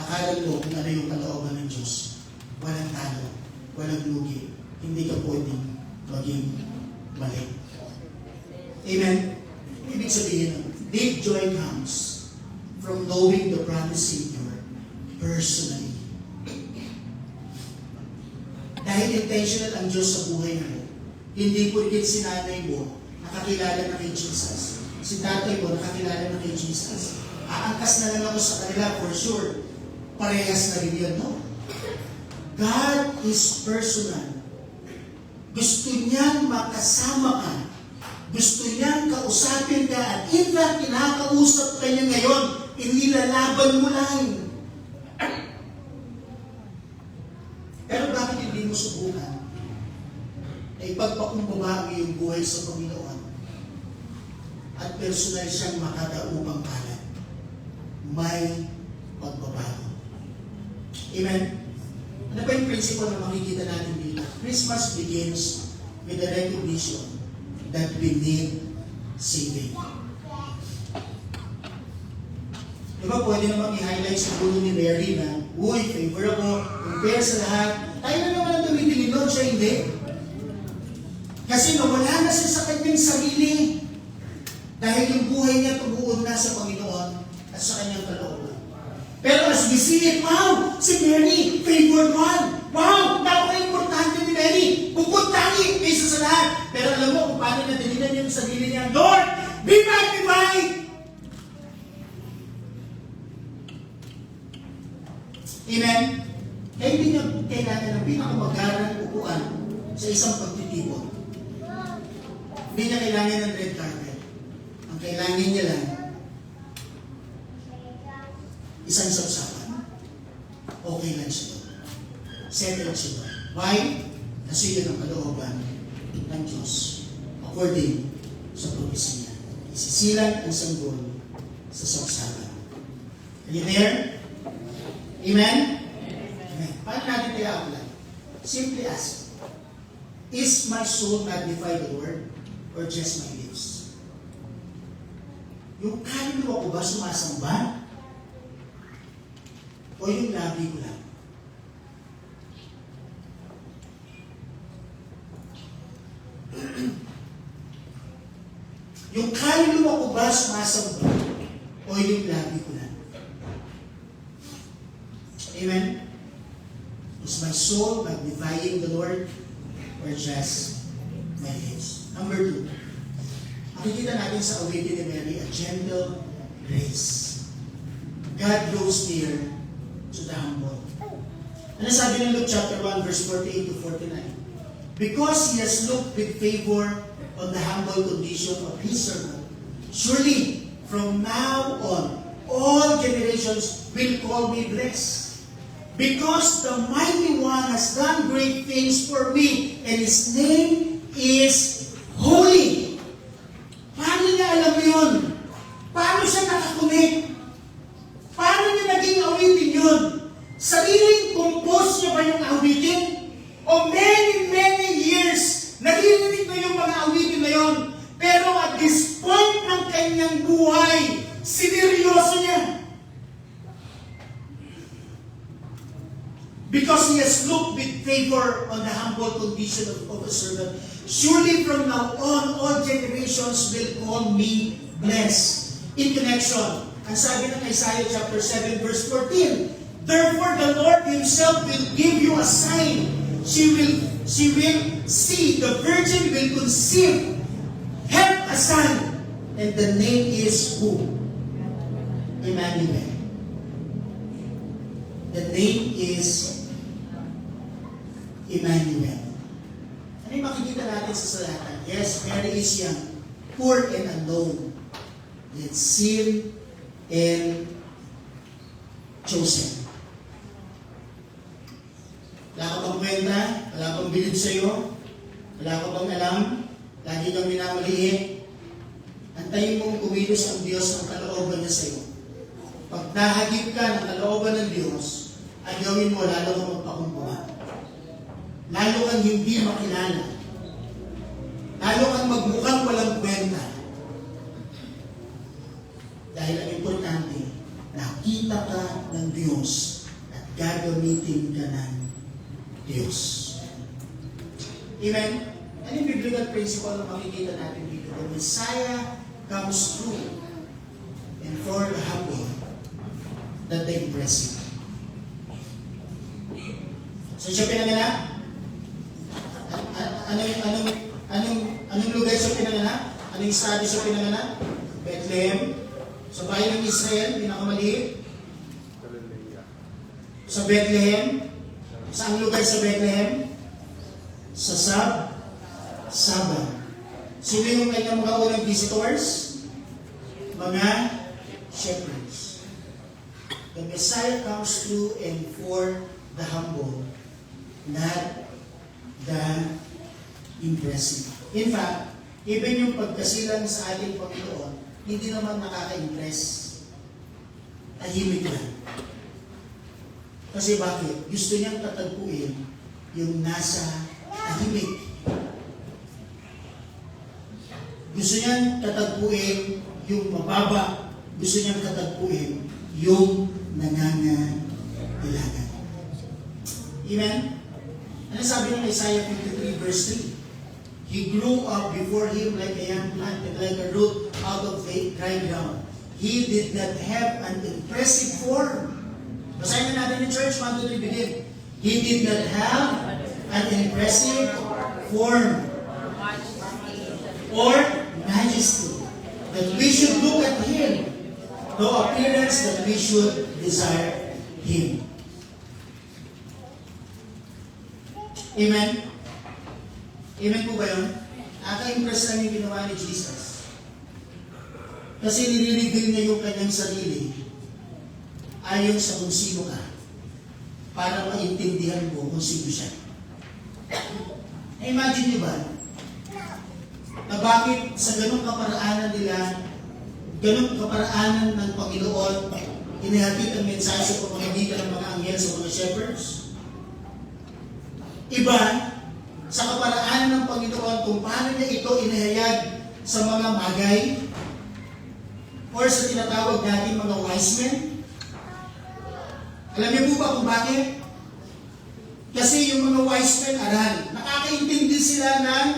Lakaran mo kung ano yung kalooban ng Diyos. Walang talo, walang lugi. Hindi ka pwedeng maging mali. Amen? Ibig sabihin, deep joy comes from knowing the promised Savior personally. Dahil intentional ang Diyos sa buhay mo, hindi porket si nanay mo nakakilala na kay Jesus, si tatay mo nakakilala na kay Jesus, aangkas na lang ako sa kanila for sure. Parehas na rin yun, no? God is personal. Gusto niyang makasama ka. Gusto niyang kausapin ka at in fact, kinakausap ka niya ngayon, inilalaban mo lang. Pero bakit hindi mo subukan na ipagpakumbaba ang iyong buhay sa Panginoon at personal siyang makadaupang kalat? May pagbabago. Amen? Ano ba yung principle na makikita natin dito? Christmas begins with the recognition that we need saving. Diba pwede namang i-highlight sa dulo ni Mary na, uy, favor ako, compare sa lahat. Tayo na naman ang tumitingin, siya hindi. Kasi nawala na siya sa kanyang sarili dahil yung buhay niya tumuon na sa Panginoon at sa kanyang kalooban. Pero as we see it, wow, si Mary, favored one. Wow, napaka-importante ni Mary. Bukod tangi, kaysa sa lahat. Pero alam mo kung paano na dalinan yung sarili niya, Lord, be magnified! Amen? Kaya hindi niya kailangan ng pinakamagarang upuan sa isang pagtitipon. Hindi niya kailangan ng red carpet. Ang kailangan niya lang, isang sapsapan. Okay lang siya doon. Settled siya doon. Why? Kasi yun ang kalooban ng Diyos. According sa prophecy niya. Isisilang ang sanggol sa sapsapan. Are you there? Amen? Amen. Paano natin kaya apply? Simply ask, is my soul magnify the Lord or just my lips? Yung kaluluwa ko ba sumasamba? O yung labi ko lang? Yung kaluluwa ko ba sumasamba? O yung labi ko lang? Amen? Is my soul magnifying the Lord or just my lips? Number 2, makikita natin sa awakening ni Mary, a gentle grace. God grows near to the humble. Ano sabi ng Luke chapter 1, verse 48 to 49? Because He has looked with favor on the humble condition of His servant, surely from now on, all generations will call me blessed. Because the Mighty One has done great things for me, and His name is holy. Paano niya alam yun? Paano siya nakakunik? Paano niya naging awitin yun? Sariling compose niya ba yung awitin? O many years, naririnig na yung mga awitin na yun. Pero at this point ng kanyang buhay, sineryoso niya. Because He has looked with favor on the humble condition of a servant, surely from now on, all generations will call me blessed. In connection, ang sabi ng Isaiah chapter 7 verse 14, therefore the Lord Himself will give you a sign. She will see, the virgin will conceive, have a son, and the name is who? Emmanuel. The name is Emmanuel. Ano yung makikita natin sa salatan? Yes, Mary is young, poor and unknown, yet seen and chosen. Wala ka bang kwenta? Wala bang bilid sa'yo? Wala ka bang alam? Lagi kang minamaliit? Antayin mong kumilos ang Diyos ng kalooban niya sa'yo. pag nahagip ka ng kalooban ng Diyos, ay gawin mo lalo kang magpakumbaba. Lalo kang hindi makilala. Lalo kang magmukhang walang kwenta. Dahil ang importante, nakita ka ng Diyos at gagamitin ka ng Diyos. Amen? Ano yung biblical principle na makikita natin dito? The Messiah comes through and for the humble, that the impressive. So siya pinanganak? Anong lugar siya pinanganak? Anong estado siya pinanganak? Bethlehem. Sa bayan ng Israel, pinakamaliit. Sa Bethlehem. Saang lugar sa Bethlehem? Sa Saba. Sino yung kanyang mga unang visitors? Mga shepherds. The Messiah comes through and for the humble, not the impressive. In fact, even yung pagkasilang sa ating Panginoon, hindi naman nakaka-impress. Tahimik lang. Kasi bakit? Gusto niyang tatagpuin yung nasa tahimik. Gusto niyang tatagpuin yung mababa. Gusto niyang tatagpuin yung nangangailangan. Amen? Ano sabi ng Isaiah 53 verse 3? He grew up before him like a young plant and like a root out of the dry ground. He did not have an impressive form. Basahin na natin in church, 1, 2, 3, begin. He did not have an impressive form or majesty that we should look at him, no appearance that we should desire him. Amen? Amen po ba yun? Naka-impress lang yung ginawa ni Jesus. Kasi nililigil niya yung kanyang sarili ayon sa kung sino ka para maintindihan mo kung sino siya. Imagine niyo ba na bakit sa ganong kaparaanan nila, ganong kaparaanan ng Panginoon, inihatid ang mensahe sa pamamagitan ng mga anghel sa mga shepherds? Iba sa kaparaanan ng Panginoon kung paano niya ito inihayag sa mga magay or sa tinatawag natin mga wise men. Alam niyo po ba kung bakit? Kasi yung mga wise men, aral, nakakaintindi sila ng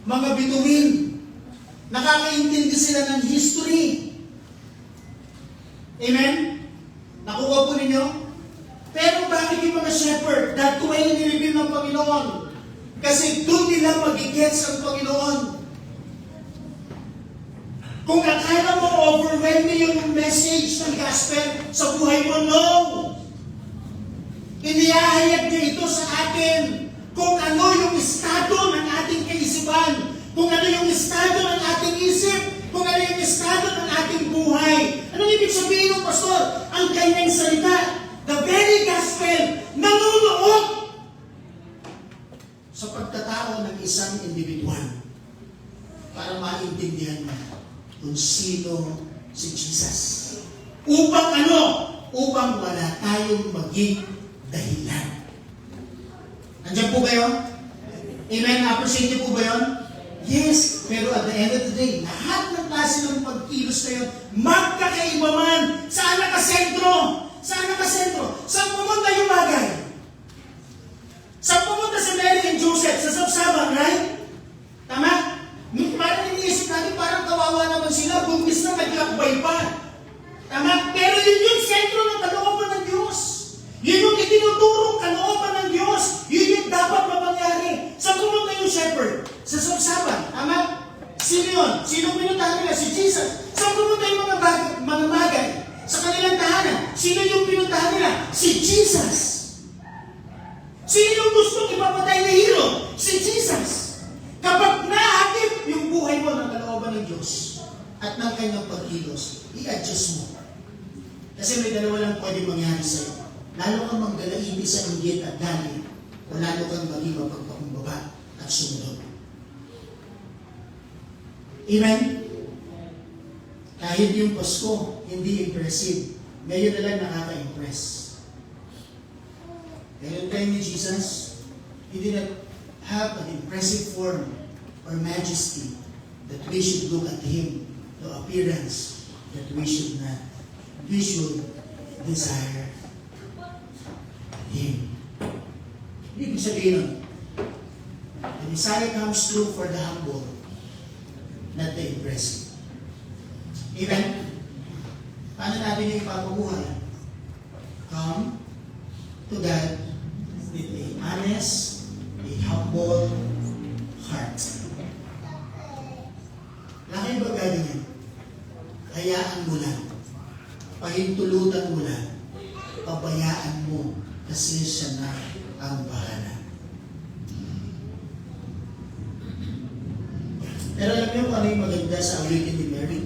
mga bituin. Nakakaintindi sila ng history. Amen? Nakuha po ninyo? Pero bakit yung mga shepherd? That way nilibin ng Panginoon. Kasi doon nila magigets ang Panginoon. Kung akala mo overwhelming yung message ng gospel sa buhay mo, no! Inihahayag niya ito sa atin kung ano yung estado ng ating kaisipan, kung ano yung estado ng ating isip, kung ano yung estado ng ating buhay. Anong ibig sabihin ng pastor? Ang kanyang salita, the very gospel, nanunuot sa pagkatao ng isang individual para maintindihan mo kung sino si Jesus. Upang ano? Upang wala tayong maging dahilan. Nandiyan po kayo? Amen? Appreciate niyo po ba yun? Yes, pero at the end of the day, lahat ng klase ng pagkilos na yun, magkakaiba man. Saan nakasentro? Saan nakasentro? Saan pumunta yung bagay? Saan pumunta si Mary and Joseph? Sa Sabsaban, right? Tama? Parang iniisip natin, parang kawawa naman sila, buntis na naglakbay pa. Tama? Pero yun yung sentro ng kalooban ng Diyos. Yun yung itinuturong kalooban ng Diyos. Yun yung dapat mapangyari. Sa pumunta yung shepherd? Sa Sabsaban. Tama? Sino yun? Sino pinuntahan nila? Si Jesus. Sa pumunta yung mga magay? Sa kanilang tahanan. Sino yung pinuntahan nila? Si Jesus. Sino yung gustong ipapatay na hero? Si Jesus. Kapag nahakip yung buhay mo ng kalooban ng Diyos at ng kanyang pagkilos, i-adjust mo. Kasi may dalawa lang pwede mangyari sa'yo. Lalo kang manggalaini sa inggit at galit, o lalo kang maging mapagpakumbaba at sumunod. Amen? Kahit Kahit yung Pasko, hindi impressive. Ngayon na lang nakaka-impress. Ngayon time ni Jesus, he did not have an impressive form or majesty that we should look at him, the appearance that we should not. We should desire him. Ibig sabihin nun, the Messiah comes through for the humble, not the impressive. Amen? Paano natin yung ipapabuhay? Come to God with a honest, a humble heart. Laki ba ganyan? Hayaan mo lang. Pahintulutan mo lang. Pabayaan mo kasi siya na ang bahala. Pero alam niyo kung ano yung maganda sa awakening ni Mary?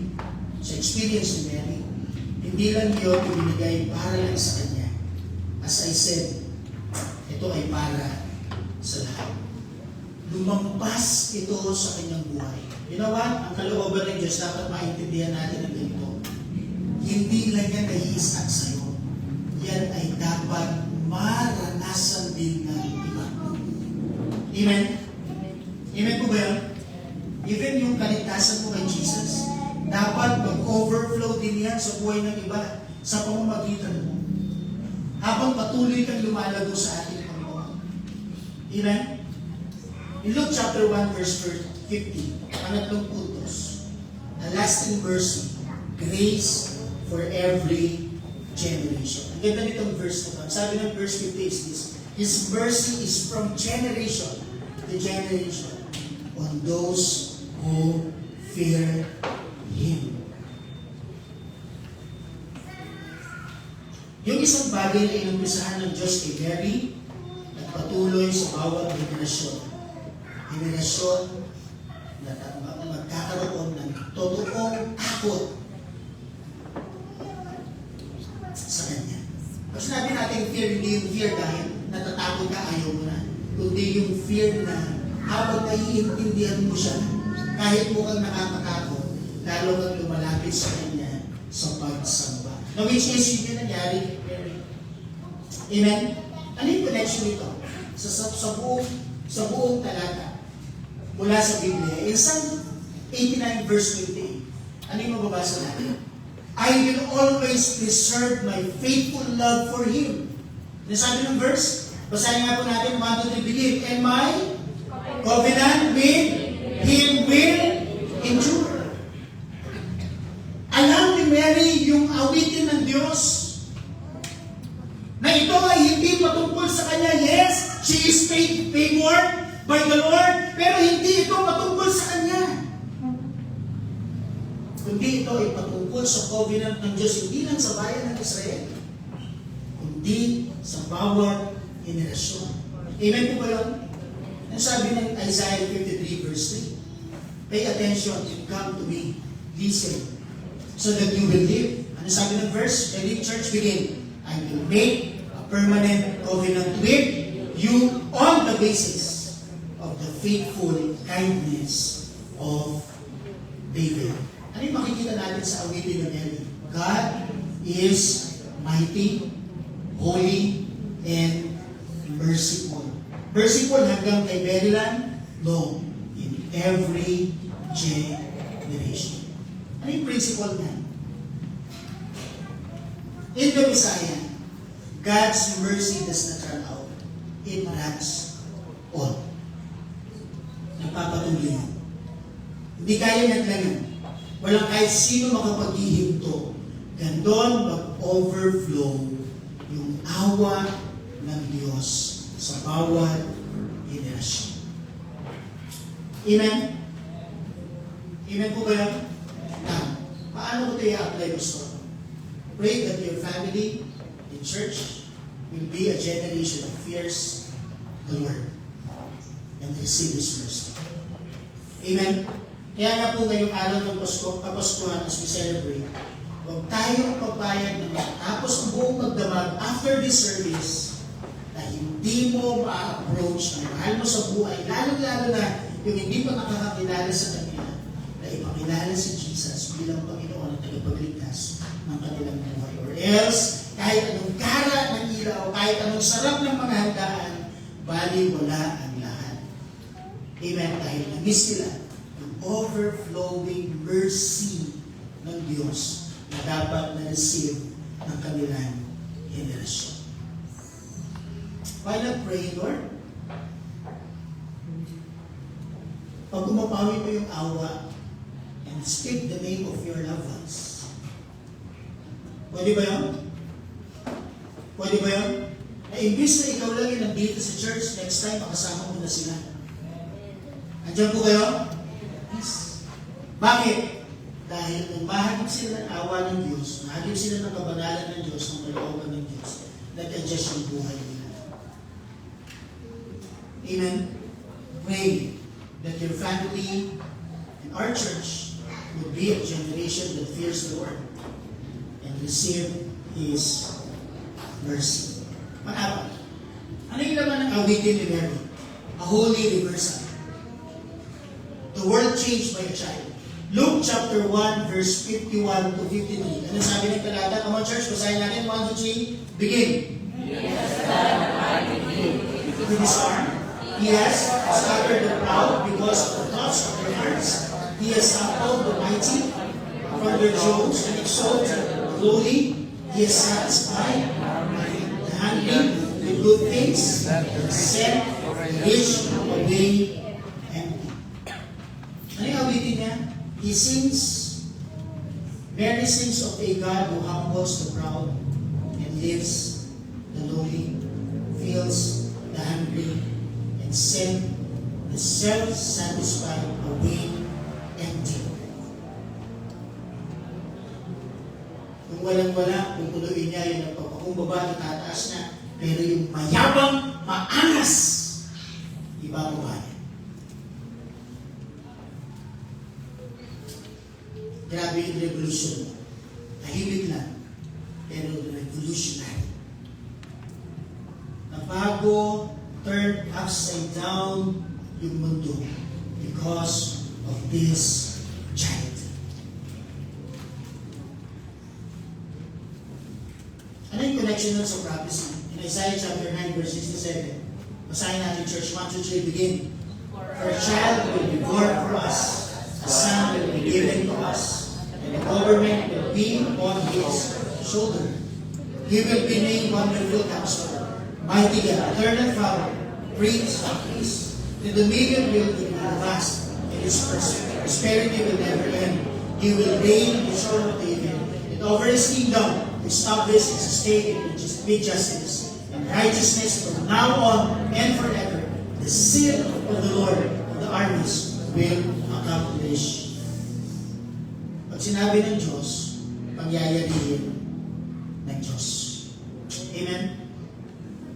Sa experience ni Mary? Hindi lang yun ibinigay para lang sa kanya. As I said, ito ay para sa lahat. Lumampas ito sa kanyang buhay. You know what? Ang kalooban ng Diyos, dapat maintindihan natin ang ganito. Hindi lang yan naiisak sa'yo. Yan ay dapat maranasan din ng iba. Amen? Amen po ba yan? Even yung kaligtasan mo kay Jesus, dapat mag-overflow din yan sa buhay ng iba sa pamamagitan mo. Habang patuloy kang lumalago sa ating Panginoon. Amen? In Luke chapter 1 verse 50, pangatlong puntos, a lasting mercy, grace for every generation. Ang ganda nitong verse na ito. Sabi ng verse 50 is this, His mercy is from generation to generation on those who fear Him. Yung isang bagay na inumpisahan ng Diyos kay Mary at patuloy sa bawat henerasyon. Henerasyon na magkakaroon ng totoong takot sa Kanya. Pag sinabi natin fear, hindi yung fear dahil natatakot ka, ayaw mo na. Kundi yung fear na habang naiintindihan mo siya, kahit mukhang nakakatakot, lalo kang lumalapit sa Kanya sa pagsamba. Now, which is yun yung nangyari kay Mary. Amen? Ano yung connection nito? Sa buong talata mula sa Biblia. In Psalm 89 verse 28, ano yung mababasa natin? I will always preserve my faithful love for Him. Ano sabi ng verse? Basahin nga po natin, 1, 2, 3, believe. And my covenant with Him will endure. Alam ni Mary yung awitin ng Diyos na ito ay hindi patungkol sa kanya. Yes, she is favored by the Lord, pero hindi ito patungkol sa kanya. Kundi ito ay patungkol sa covenant ng Diyos, hindi lang sa bayan ng Israel, kundi sa bawat henerasyon. Amen po ba yun? Ang sabi ng Isaiah 53 verse 3, pay attention and come to me, listen, so that you will live. Ano sabi ng verse? Ready, church, begin. I will make a permanent covenant with you on the basis of the faithful kindness of David. Ano yung makikita natin sa awitin ng Mary? God is mighty, holy, and merciful. Merciful hanggang kay Maryland? No. In every generation. Ano yung principle niya? In the Messiah, God's mercy does not run out. It runs on. Nagpapatuloy yan. Hindi kaya naglangan. Walang kahit sino makapaghihinto. Gandon mag-overflow yung awa ng Diyos sa bawat henerasyon. Amen? Amen po ba yan? Now, paano ko ito i-apply gusto? Pray that your family in church will be a generation of fears the Lord and receive His mercy. Amen? Kaya nga po ngayong araw ng Kapaskuhan as we celebrate, huwag tayong papayag na matapos ang buong magdamag after this service na hindi mo ma-approach ang mahal mo sa buhay, lalo-lalo na yung hindi pa nakakakilala sa Kanya, na ipakita makilala si Jesus bilang Panginoon at tagapagligtas ng kanilang buhay. Or else, kahit anong kara ng ilaw, kahit anong sarap ng mga handaan, bali wala ang lahat. Amen. Dahil na-miss nila yung overflowing mercy ng Diyos na dapat na-receive ng kanilang generasyon. Why not pray, Lord? Pag umapawi mo yung awa and speak the name of your loved ones. Pwede ba yun? Pwede ba yun? Na imbis na ikaw lang yung nandito sa church, next time makasama mo na sila. Andiyan po kayo? Yes. Bakit? Dahil nung mahagip sila ng awa ng Diyos, mahagip sila ng kabanalan ng Diyos, ng kalooban ng Diyos, nag-adjust yung buhay nila. Amen? Pray that your family and our church would be a generation that fears the Lord and receive His mercy. Pang-apat, ano yung laman ng awitin ni Mary? A holy reversal. The world changed by a child. Luke chapter 1, verse 51 to 53. Ano sabi ng talata? Come on, church, basahin natin. 1, 2, 3, begin. With his arm, he has scattered the proud because of the thoughts of their hearts. He has humbled the mighty from their thrones and exalted the lowly. He has satisfied the hungry with good things and set rich away empty. Ano yung awitin niya? He sings, Mary sings of a God who humbles the proud and lifts the lowly, fills the hungry, and send the self-satisfied away empty. Kung walang-wala, pupunuin niya yung nagpapakumbaba, itataas na, pero yung mayabang, maangas, ibababa niya. Grabe yung revolution. Tahimik lang, pero revolutionary. Nabago, turned upside down yung mundo because of this child. Ano yung connection nun sa prophecy? In Isaiah chapter 9, verse 67. Basahin natin, church. 1, 2, 3, begin. For a child will be born for us, a son will be given to us, and the government will be upon his shoulder. He will be named Wonderful Counselor, Mighty God, Eternal Father, Prince of Peace. The dominion will be vast, and his prosperity will never end. He will reign on the throne of David, and over his kingdom, establish and sustain it with justice and righteousness from now on and forever. The seal of the Lord of the armies will accomplish. Pag sinabi ng Diyos, pangyayarihin ng Diyos. Amen?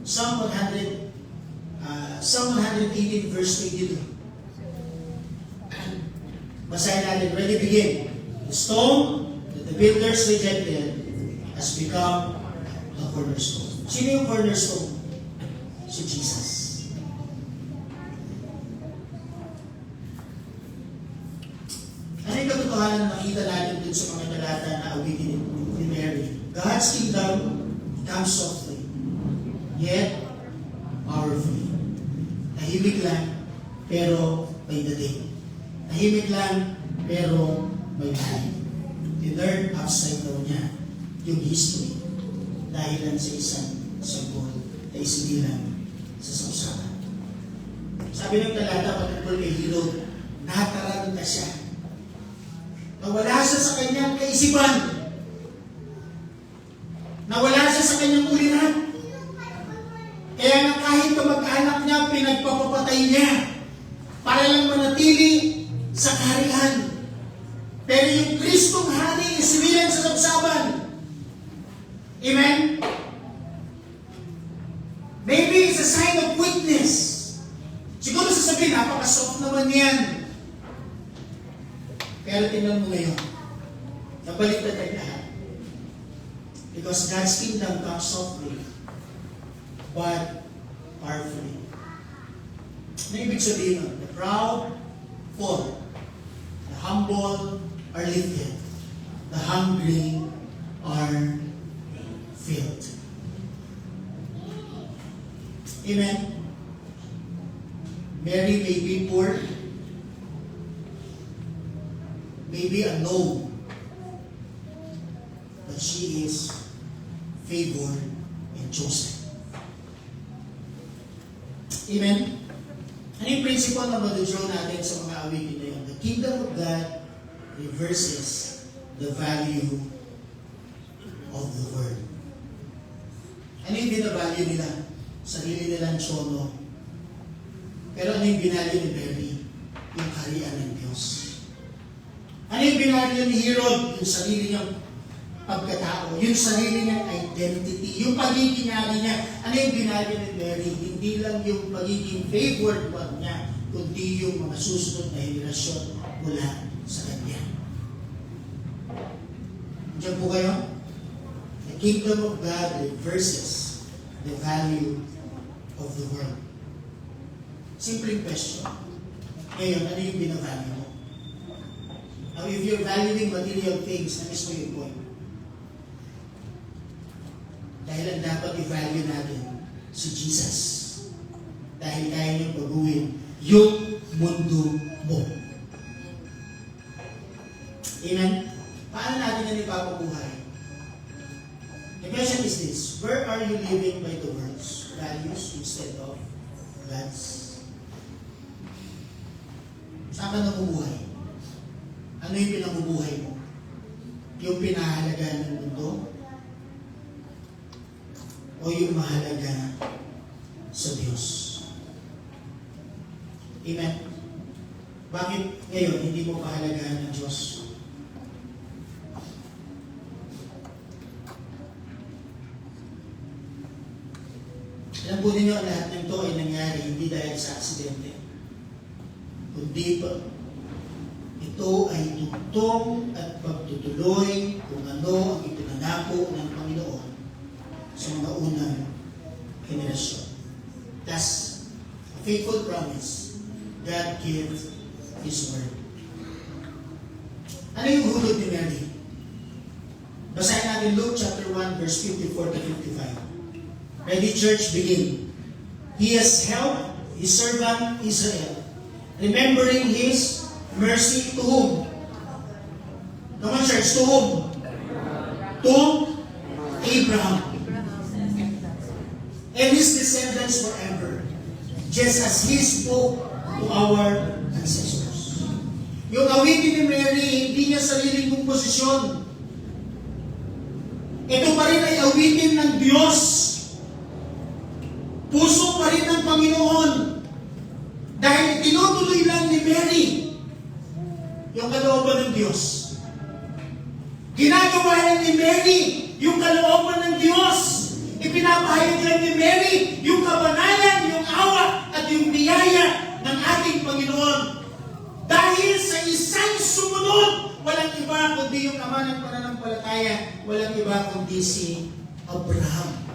Psalm 118 verse 22. Basahin natin. Ready, begin. The stone that the builders rejected has become the cornerstone. Sino yung cornerstone? Si Jesus. Ano yung katotohanan na nakita natin dun sa mga talata na awitin ni Mary? God's kingdom comes softly, yet powerfully. Tahimik lang, pero may dating. Tahimik lang, pero may dating. Tinurn upside down niya yung history dahil lang sa isang sagot na isinilang sa sausakan. Sabi ng talata patungkol kay Herod, nataranta siya. Nawala siya sa kanyang kaisipan. Nawala siya sa kanyang ulinan. Kaya nga kahit kamag-anak niya, pinagpapapatay niya para lang manatili sa kaharian. Pero yung Kristong hari isinilang sa sabsaban. Amen? Maybe it's a sign of weakness. Siguro sasabihin, napaka-soft naman yan. Pero tingnan mo ngayon, nabaliktad tayo lahat. Because God's kingdom comes softly, but powerfully. Ano ibig sabihin nun? The proud fall. The humble are lifted, the hungry are filled. Amen. Mary may be poor, maybe unknown, but she is favored and chosen. Amen. Ano yung principle na mag-draw natin sa mga awitin na yun? The kingdom of God reverses the value of the world. Ano yung binavalue nila? Sarili nilang tsono. Pero ano yung binalyo ni Mary? Yung kaharian ng Diyos. Ano yung binalyo ni Herod? Yung sarili niyang pagkatao, yung sarili niyang identity, yung pagiging hari niya. Ano yung binalyo ni Mary? Hindi lang yung pagiging favored one niya, kundi yung mga susunod na henerasyon mula sa kanya. Diyan po kayo? The kingdom of God reverses the value of the world. Simple question. Ngayon, ano yung binavalue mo? Now, if you're valuing material things, na mismo yung point. Dahil ang dapat i-value natin si Jesus. Dahil kaya niyang baguhin yung mundo mo. Amen? Paano natin yan ipapabuhay? The question is this: where are you living by the world's values instead of God's? Saan ka nabubuhay? Ano yung pinabubuhay mo? Yung pinahalaga ng mundo? O yung mahalaga sa Diyos? Amen? Bakit ngayon hindi mo pahalagahan ng Diyos? Alam po ninyo, lahat ng ito ay nangyari hindi dahil sa aksidente. Kundi pa, ito ay tugtong at pagtutuloy kung ano ang ipinangako ng Panginoon sa mga unang henerasyon. Thus, a faithful promise, God gave His word. Ano yung hulog ni Mary? Basahin natin Luke chapter 1, verse 54 to 55. Ready, church, begin. He has helped His servant Israel, remembering His mercy to whom? Come on, church, to whom? To Abraham. And his descendants forever, just as He spoke to our ancestors. Yung awitin ni Mary, hindi niya sariling komposisyon. Ito pa rin ay awitin ng Diyos. Puso pa rin ng Panginoon. Dahil tinutuloy lang ni Mary yung kalooban ng Diyos. Ginagawa lang ni Mary yung kalooban ng Diyos. Ipinapahayag lang ni Mary yung kabanalan, yung awa, at yung biyaya ng ating Panginoon. Dahil sa isang sumunod, walang iba kundi yung ama ng pananampalataya, walang iba kundi si Abraham.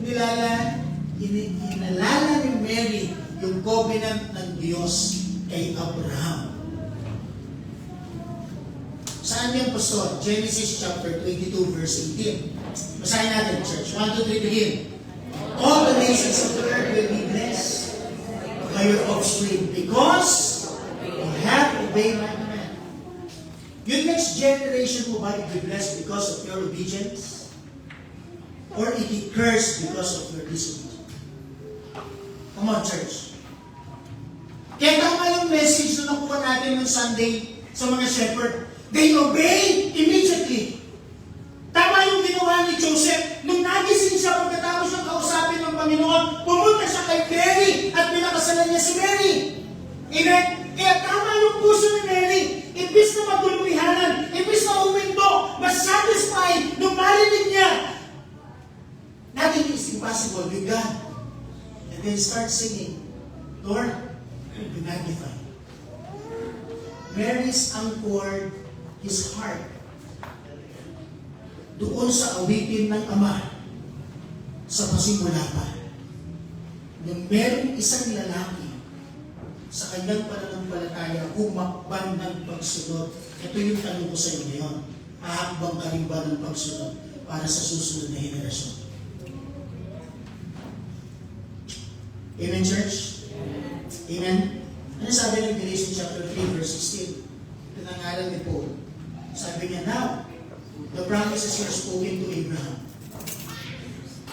Inalala ni Mary yung covenant ng Diyos kay Abraham. Saan yan, Pastor? Genesis chapter 22, verse 18. Basahin natin, church. 1, 2, 3, begin. All the nations of the earth will be blessed by your offspring because you have obeyed my command. Yung next generation mo ba be blessed because of your obedience? Or it be cursed because of your disobedience? Come on, church. Kaya tama yung message na nakuha natin ng Sunday sa mga shepherd. They obey immediately. Tama yung ginawa ni Joseph. Nung nagising siya pagkatapos ng kausapin ng Panginoon, pumunta siya kay Mary at pinakasalan niya si Mary. Amen? Kaya tama yung puso ni Mary. Imbis na magulpihanan, imbis na uminto, mas satisfied nung marinig niya. Nothing is impossible with God. And then start singing, Lord, be magnified. Mary's anchored his heart doon sa awitin ng Ama sa pasimula pa. Nung merong isang lalaki sa kanyang pananampalataya, humakban ng pagsunod. Ito yung tanong ko sa inyo ngayon. Hahakbang ka rin ba ng pagsunod para sa susunod na henerasyon? Amen, church? Amen? Ano sabi ng Galatians chapter 3, verse 16? Ito na ngalan ni Paul. Sabi niya, now, the promises were spoken to Abraham.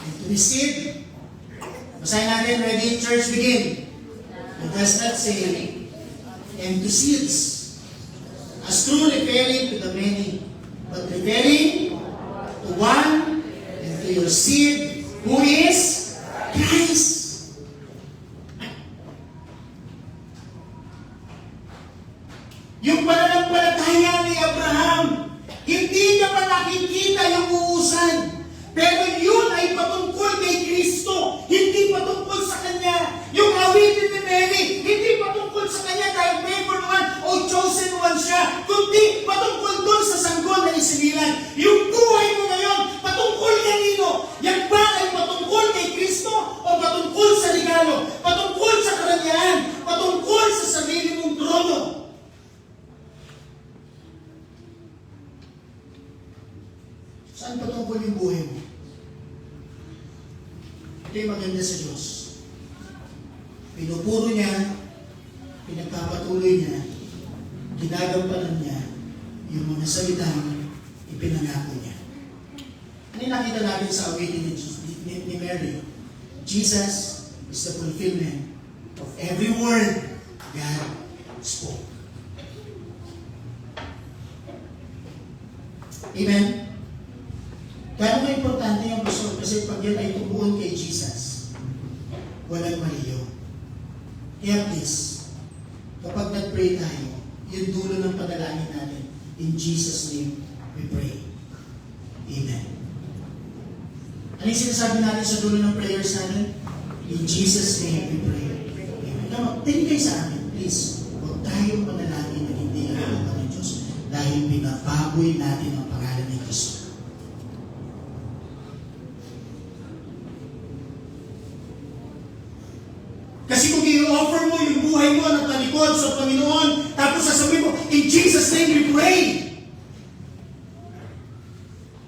And to his seed, basahin natin, ready, church, begin. It does not say, and to seeds, as true referring to the many, but referring to one, and to your seed, who is Christ. Yung pananampalataya ni Abraham, hindi niya pa nakikita yung uusan. Pero yun ay patungkol kay Kristo, hindi patungkol sa Kanya. Yung awitin ni Mary, hindi patungkol sa Kanya dahil favored one o chosen one siya, kundi patungkol doon sa sanggol na isinilan. Yung buhay mo ngayon, patungkol kanino? Yan ba ay patungkol kay Kristo o patungkol sa regalo? Patungkol sa karangyaan? Patungkol sa sarili mong trono? Saan patungkol yung buhay mo? Ito yung maganda sa Diyos. Pinupuro niya, pinagpapatuloy niya, ginagampanan niya yung mga salitang ipinangako niya. Ano yung nakita natin sa awitin ni Mary? Jesus is the fulfillment of every word God spoke. Amen? Kaya mo importante yung pastor kasi pag yan ay tumuon kay Jesus, walang mali yun. Kaya please, kapag nag-pray tayo, yung dulo ng panalangin natin, in Jesus' name we pray. Amen. Ano yung sinasabi natin sa dulo ng prayers natin? In Jesus' name we pray. Amen. Kaya tingin kayo sa amin, please. Huwag tayong panalangin na hindi nakakita ng Diyos dahil pinababoy natin ang pangalan ni Kristo. Kasi kung i-offer mo yung buhay mo na talikod sa Panginoon, tapos sasabihin mo, in Jesus' name we pray.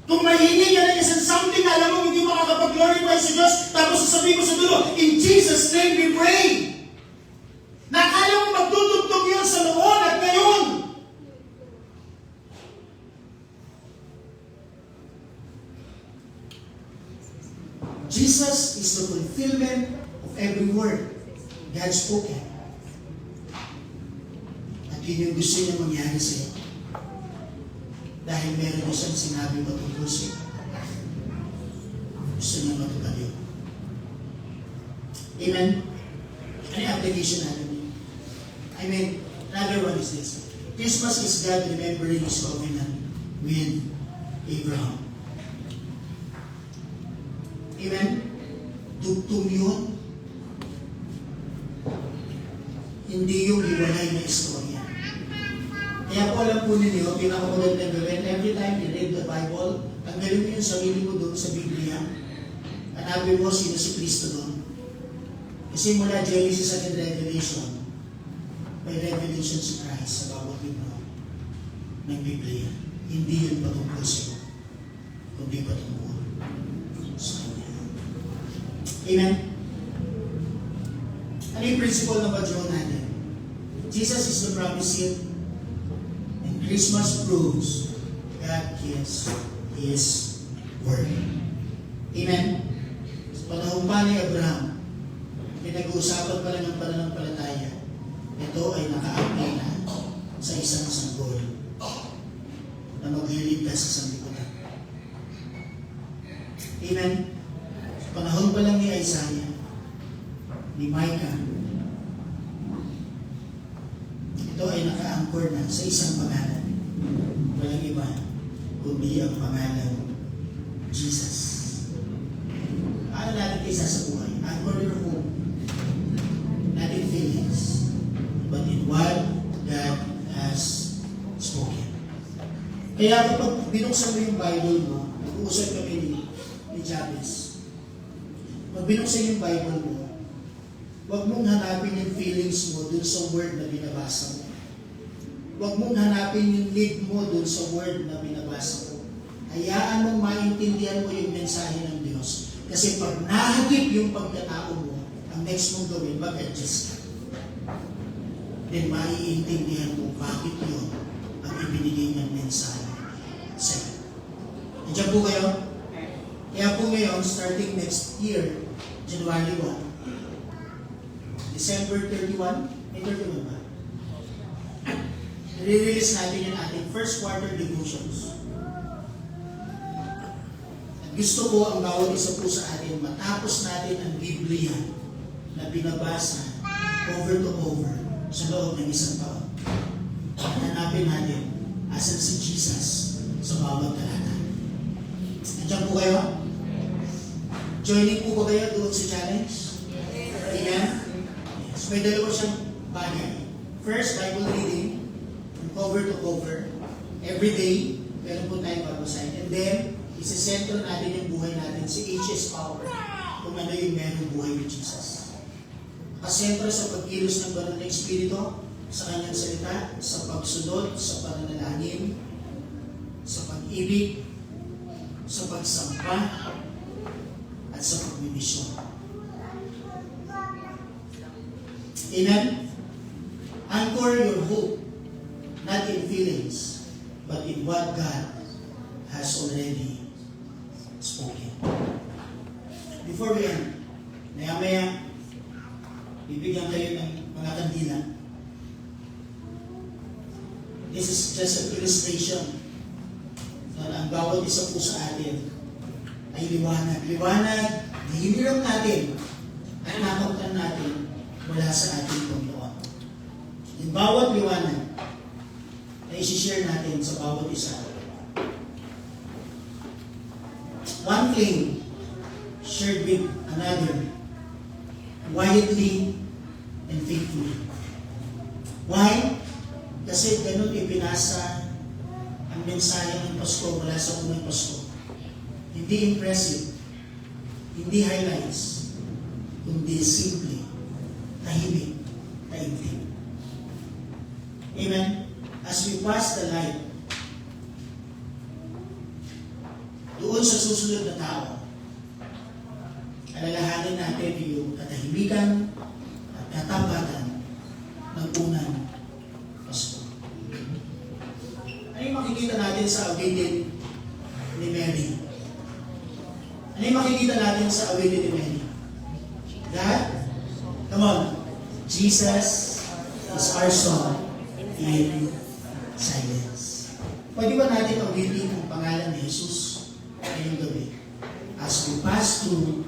Kung mahihingi ka na isang something na alam mo hindi makakapag-glorify sa Diyos, tapos sasabihin mo sa dulo, in Jesus' name we pray. Nakala mo magtutugtog yun sa noon at ngayon. Jesus is the fulfillment of every word God spoken. At yun yung gusto niya mangyari sa iyo. Dahil meron niya siyang sinabi patungkol sa iyo. Gusto niya matupad yun. Amen? Ano yung application natin? I mean, another one is this. Christmas is God remembering His covenant with Abraham. Amen? Tugtong yun. Hindi yung hiwalay na istorya. Kaya po alam po ninyo, pinakamulat na gawin, every time you read the Bible, tanggalin mo yung sarili mo doon sa Biblia. Hanapin mo sino si Kristo doon. Kasi mula Genesis at Revelation, may revelation si Christ sa bawat libro ng Biblia. Hindi yun patungkol sa iyo, kundi patungkol sa Kanya. Amen? Ano yung principle na ba-draw natin? Jesus is the promised seed, and Christmas proves God keeps His word. Amen? Sa panahon pa ni Abraham, pinag-uusapan pa lang ng pananampalataya, ito ay naka-apply na sa isang sanggol na magliligtas sa sanlibutan. Amen? Sa panahon pa lang ni Isaiah, ni Micah, ito ay naka-anchor na sa isang pangalan. Walang iba, kundi ang pangalan Jesus. Ano natin kayo sa buhay? Anchor your home. Not in feelings, but in what God has spoken. Kaya kapag binuksan mo yung Bible mo, nag-uusap kami ni Jabez. Pag binuksan yung Bible mo, Huwag mong hanapin yung feelings mo dun sa word na binabasa mo. Huwag mong hanapin yung lead mo dun sa word na binabasa mo. Hayaan mong maintindihan mo yung mensahe ng Diyos. Kasi pag nahagip yung pagkatao mo, ang next mong gawin, mag-adjust ka. Then maiintindihan mo bakit yun ang ibinigay niyang mensahe sa'yo. Nandiyan po kayo? Kaya po ngayon, starting next year, January 1, December 31, may 31 ba? Nire-release natin yung ating first quarter devotions. At gusto ko ang bawat isa po sa atin, matapos natin ang Biblia na binabasa cover to cover sa loob ng isang taon. Hanapin natin asan si Jesus sa bawat talata. Nandiyan po kayo? Joining po ba kayo doon sa challenge? Amen? Yes. May dalawa siyang bagay. First, Bible reading, from cover to cover. Every day, meron po tayong babasahin. And then, isisentro natin yung buhay natin si H.S. Power kung ano yung merong buhay ni Jesus. Nakasentro sa pagkilos ng banal na Espiritu, sa kanyang salita, sa pagsunod, sa pananalangin, sa pag-ibig, sa pagsamba, at sa pagmimisyon. Amen? Anchor your hope, not in feelings, but in what God has already spoken. Before we end, maya-maya, bibigyan kayo ng mga kandila. This is just an illustration na ang bawat isa po sa atin ay liwanag. Liwanag na hiniram natin at nakamtan natin mula sa ating Panginoon. Yung bawat liwanag na isi-share natin sa bawat isa. One flame shared with another, quietly and faithfully. Why? Kasi ganun ipinasa ang mensahe ng Pasko mula sa unang Pasko. Hindi impressive, hindi highlights, kundi simple, tahimik, taimtim. Amen? As we pass the light, doon sa susunod na tao, alalahanin natin yung katahimikan at katapatan ng unang Pasko. Ano yung makikita natin sa awitin ni Mary? Ano yung makikita natin sa awitin ni Mary? God? Come on. Jesus is our song in silence. Pwede ba natin awitin ang pangalan ni Jesus ngayong gabi? As we pass through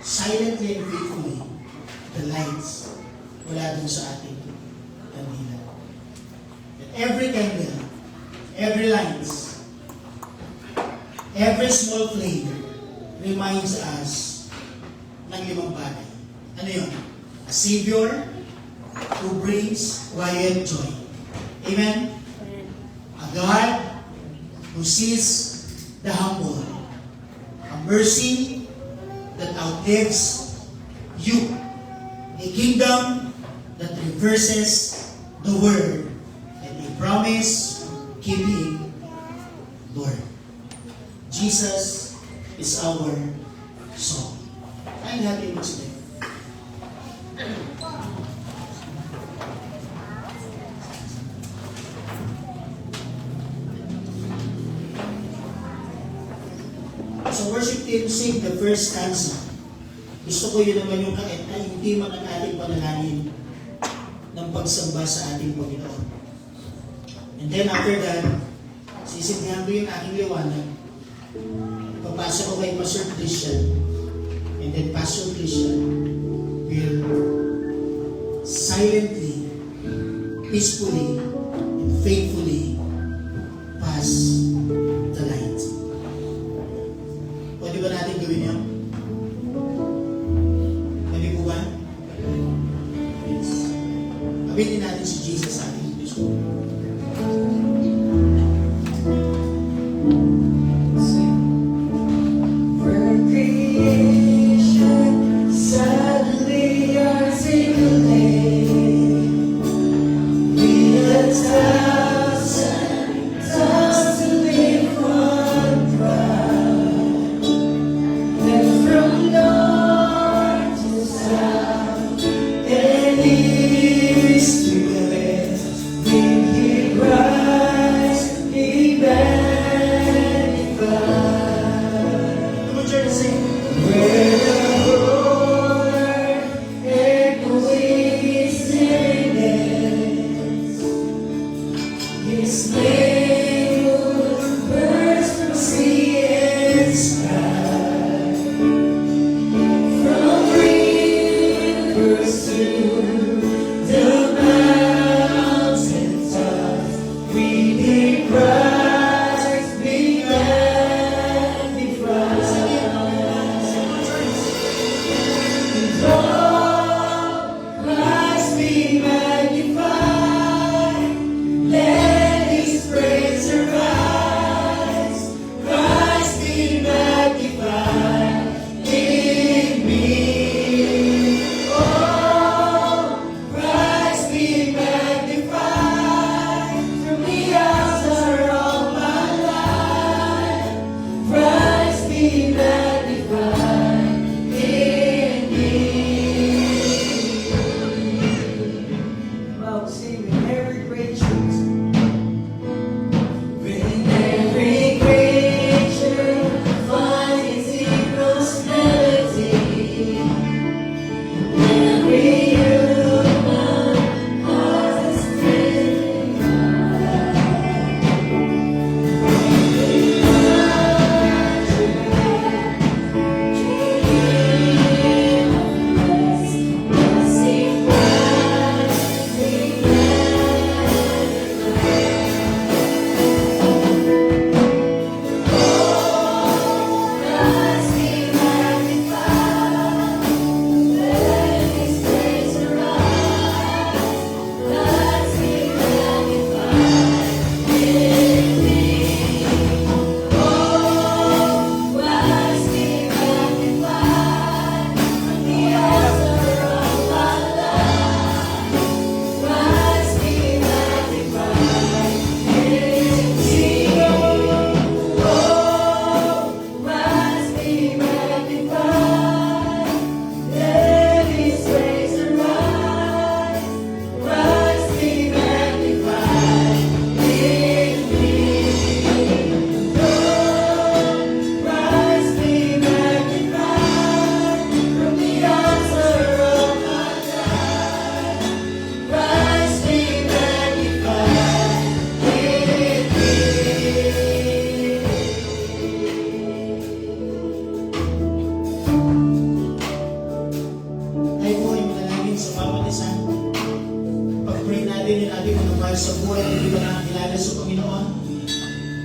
silently and faithfully the lights wala dun sa ating kandila. That every candle, every lights, every small flame reminds us ng limang bagay. Ano yun? A Savior who brings quiet joy. Amen? A God who sees the humble. A mercy that outlives you. A kingdom that reverses the word. And a promise-keeping Lord. Jesus is our song. Tayong natin magsinig. So worship team, sing the first stanza. Gusto ko yun naman yung kaintiman ng ating panalangin ng pagsamba sa ating Panginoon. And then after that, sisindihan ko yung aking liwanag. Papasok ko kay Pastor Christian. And then Pastor Christian will silently, peacefully, and faithfully pass the light. Pwede ba natin gawin yan? Pwede po ba? Yes. Abitin natin si Jesus sa ating Diyos. For creation, magnified in me. About singing every great truth. When every creature finds its equal's melody, every human heart is thrilling Tayo po ay manalangin sa bawat isa. Ipag-pray natin yung ating mga mahal sa buhay na hindi ba nakakilala sa Panginoon.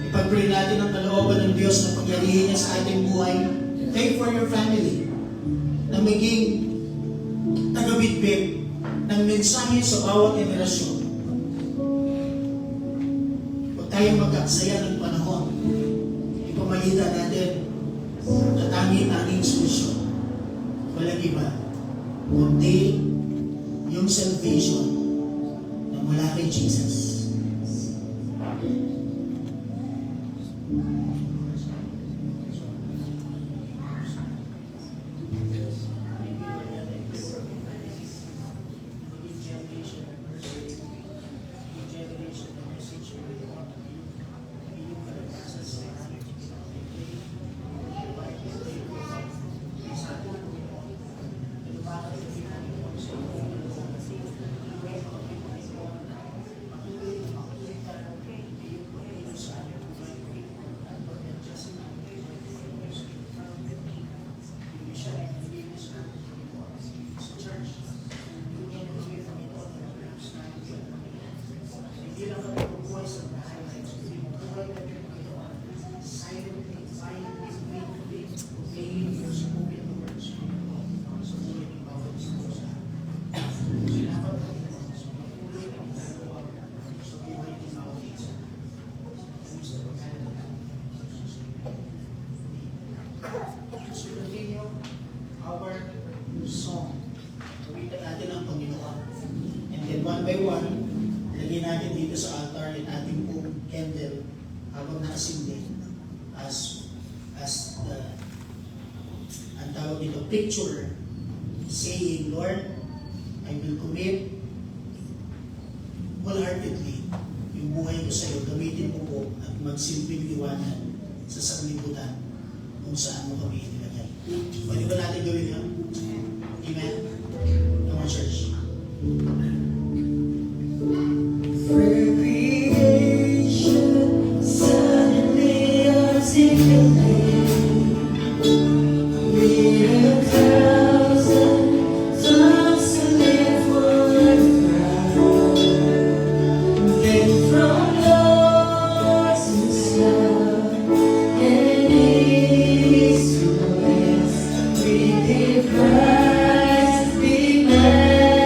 Ipag-pray natin ang kalooban ng Diyos na pagyarihin niya sa ating buhay. Pray for your family na maging tagabitbit ng mensahe sa bawat generasyon. Huwag tayong mag-aksaya ng panahon. Ipamalitan natin na tanging solusyon. Walang iba kundi yung salvation na mula kay Jesus. So continue our song. Kawitan natin ang Panginoon. And then one by one, lagyan natin dito sa altar yung ating pong candle habang nakasindi as the ang tawag dito, picture saying, Lord, I will commit wholeheartedly yung buhay ko sa iyo. Gamitin mo po at magsilbing liwanag sa sanglibutan kung saan mo kami inilagay. Pwede ba natin gawin yun? Amen? Come on, church. For creation suddenly articulate with a thousand tongues to live for the crowd. Then from north to south and east to west, we give Christ be magnified.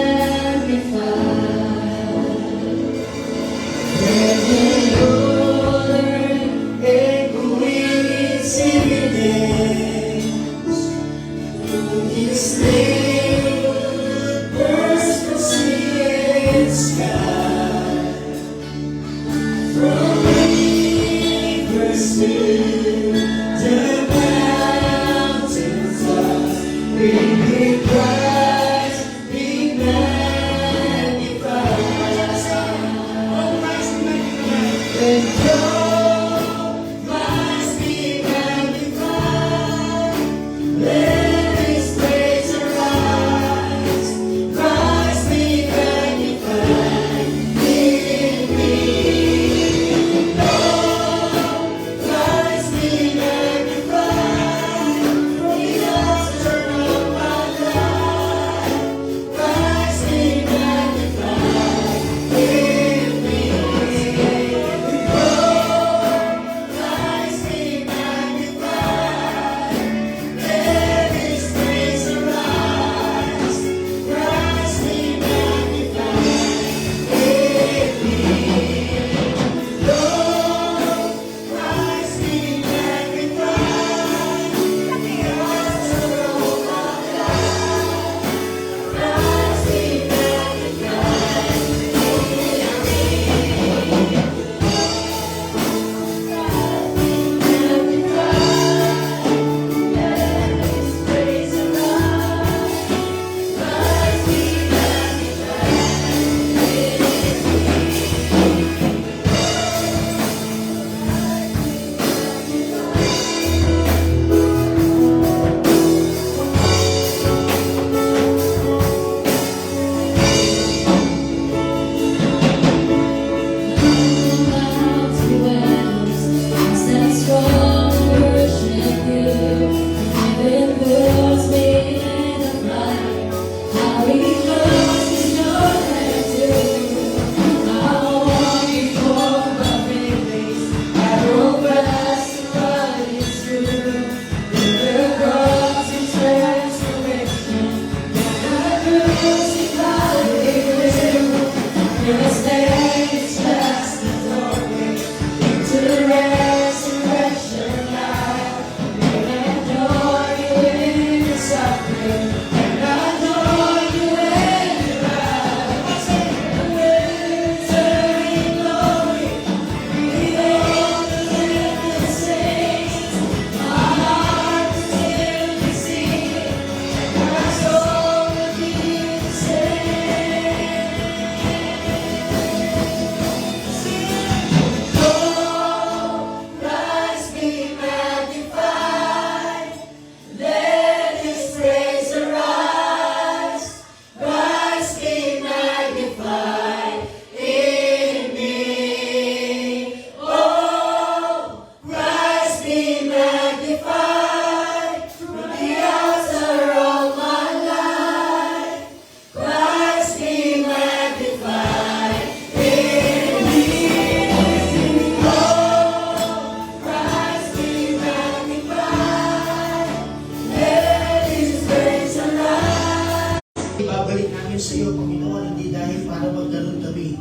sa iyo, Panginoon, hindi dahil para magganon kami,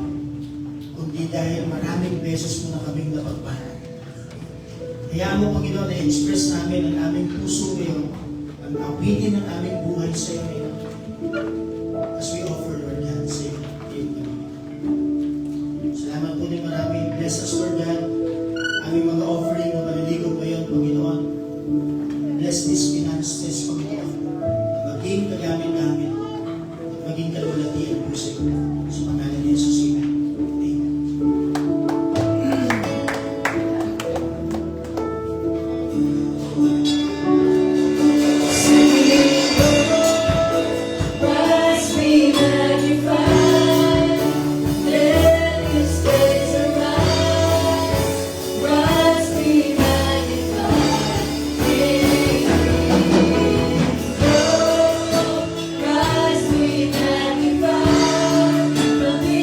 kundi dahil maraming beses mo na kaming napagparan. Kaya mo, Panginoon, na-express namin ang aming puso ngayon, ang awitin ng aming buhay sa iyo ngayon. As we offer, Lord God, sa iyo. Salamat po din marami. Bless us, Lord God. Aming mga offering na maliligaw ngayon, Panginoon. Bless these finances, Panginoon. Maging kagamit namin. Maging kalwalatian po sa iyo. Sa pangalan ni Jesus, Amen. Amen. Christ be magnified, let His praise arise. Christ be magnified, King Christ be magnified, from the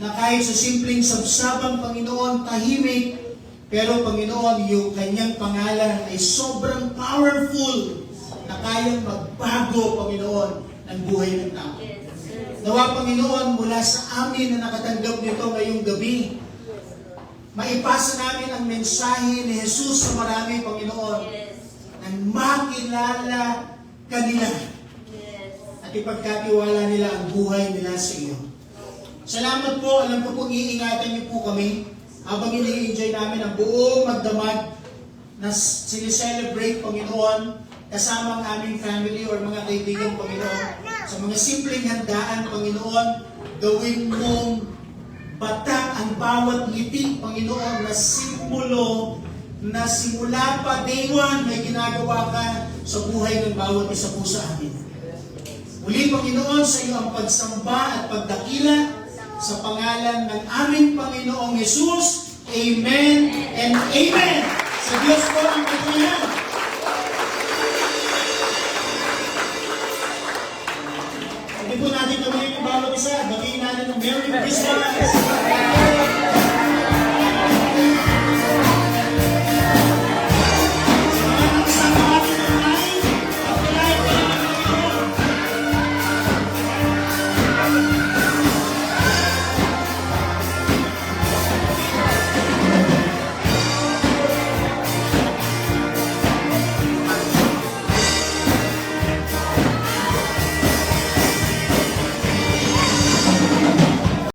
na kahit sa simpleng sabsabang Panginoon, tahimik, pero Panginoon, yung kanyang pangalan ay sobrang powerful na kayang magbago, Panginoon, ng buhay ng tao. Nawa, Panginoon, mula sa amin na nakatanggap nito ngayong gabi, maipasa namin ang mensahe ni Jesus sa marami, Panginoon, nang makilala kanila at ipagkatiwala nila ang buhay nila sa iyo. Salamat po, alam ko pong iingatan niyo po kami habang ini-enjoy namin ang buong magdamag na sinicelebrate, Panginoon, kasama ang aming family or mga kaibigan, Panginoon. Sa mga simpleng handaan, Panginoon, gawin mong batak ang bawat ngiti, Panginoon, na simbolo na simula pa day one may ginagawa ka sa buhay ng bawat isa po sa amin. Muli, Panginoon, sa iyo ang pagsamba at pagdakila sa pangalan ng aming Panginoong Jesus. Amen and Amen. Sa Diyos po ang katulihan. Hindi po natin gawin yung bawat isa. Bagiin natin ng Merry Christmas.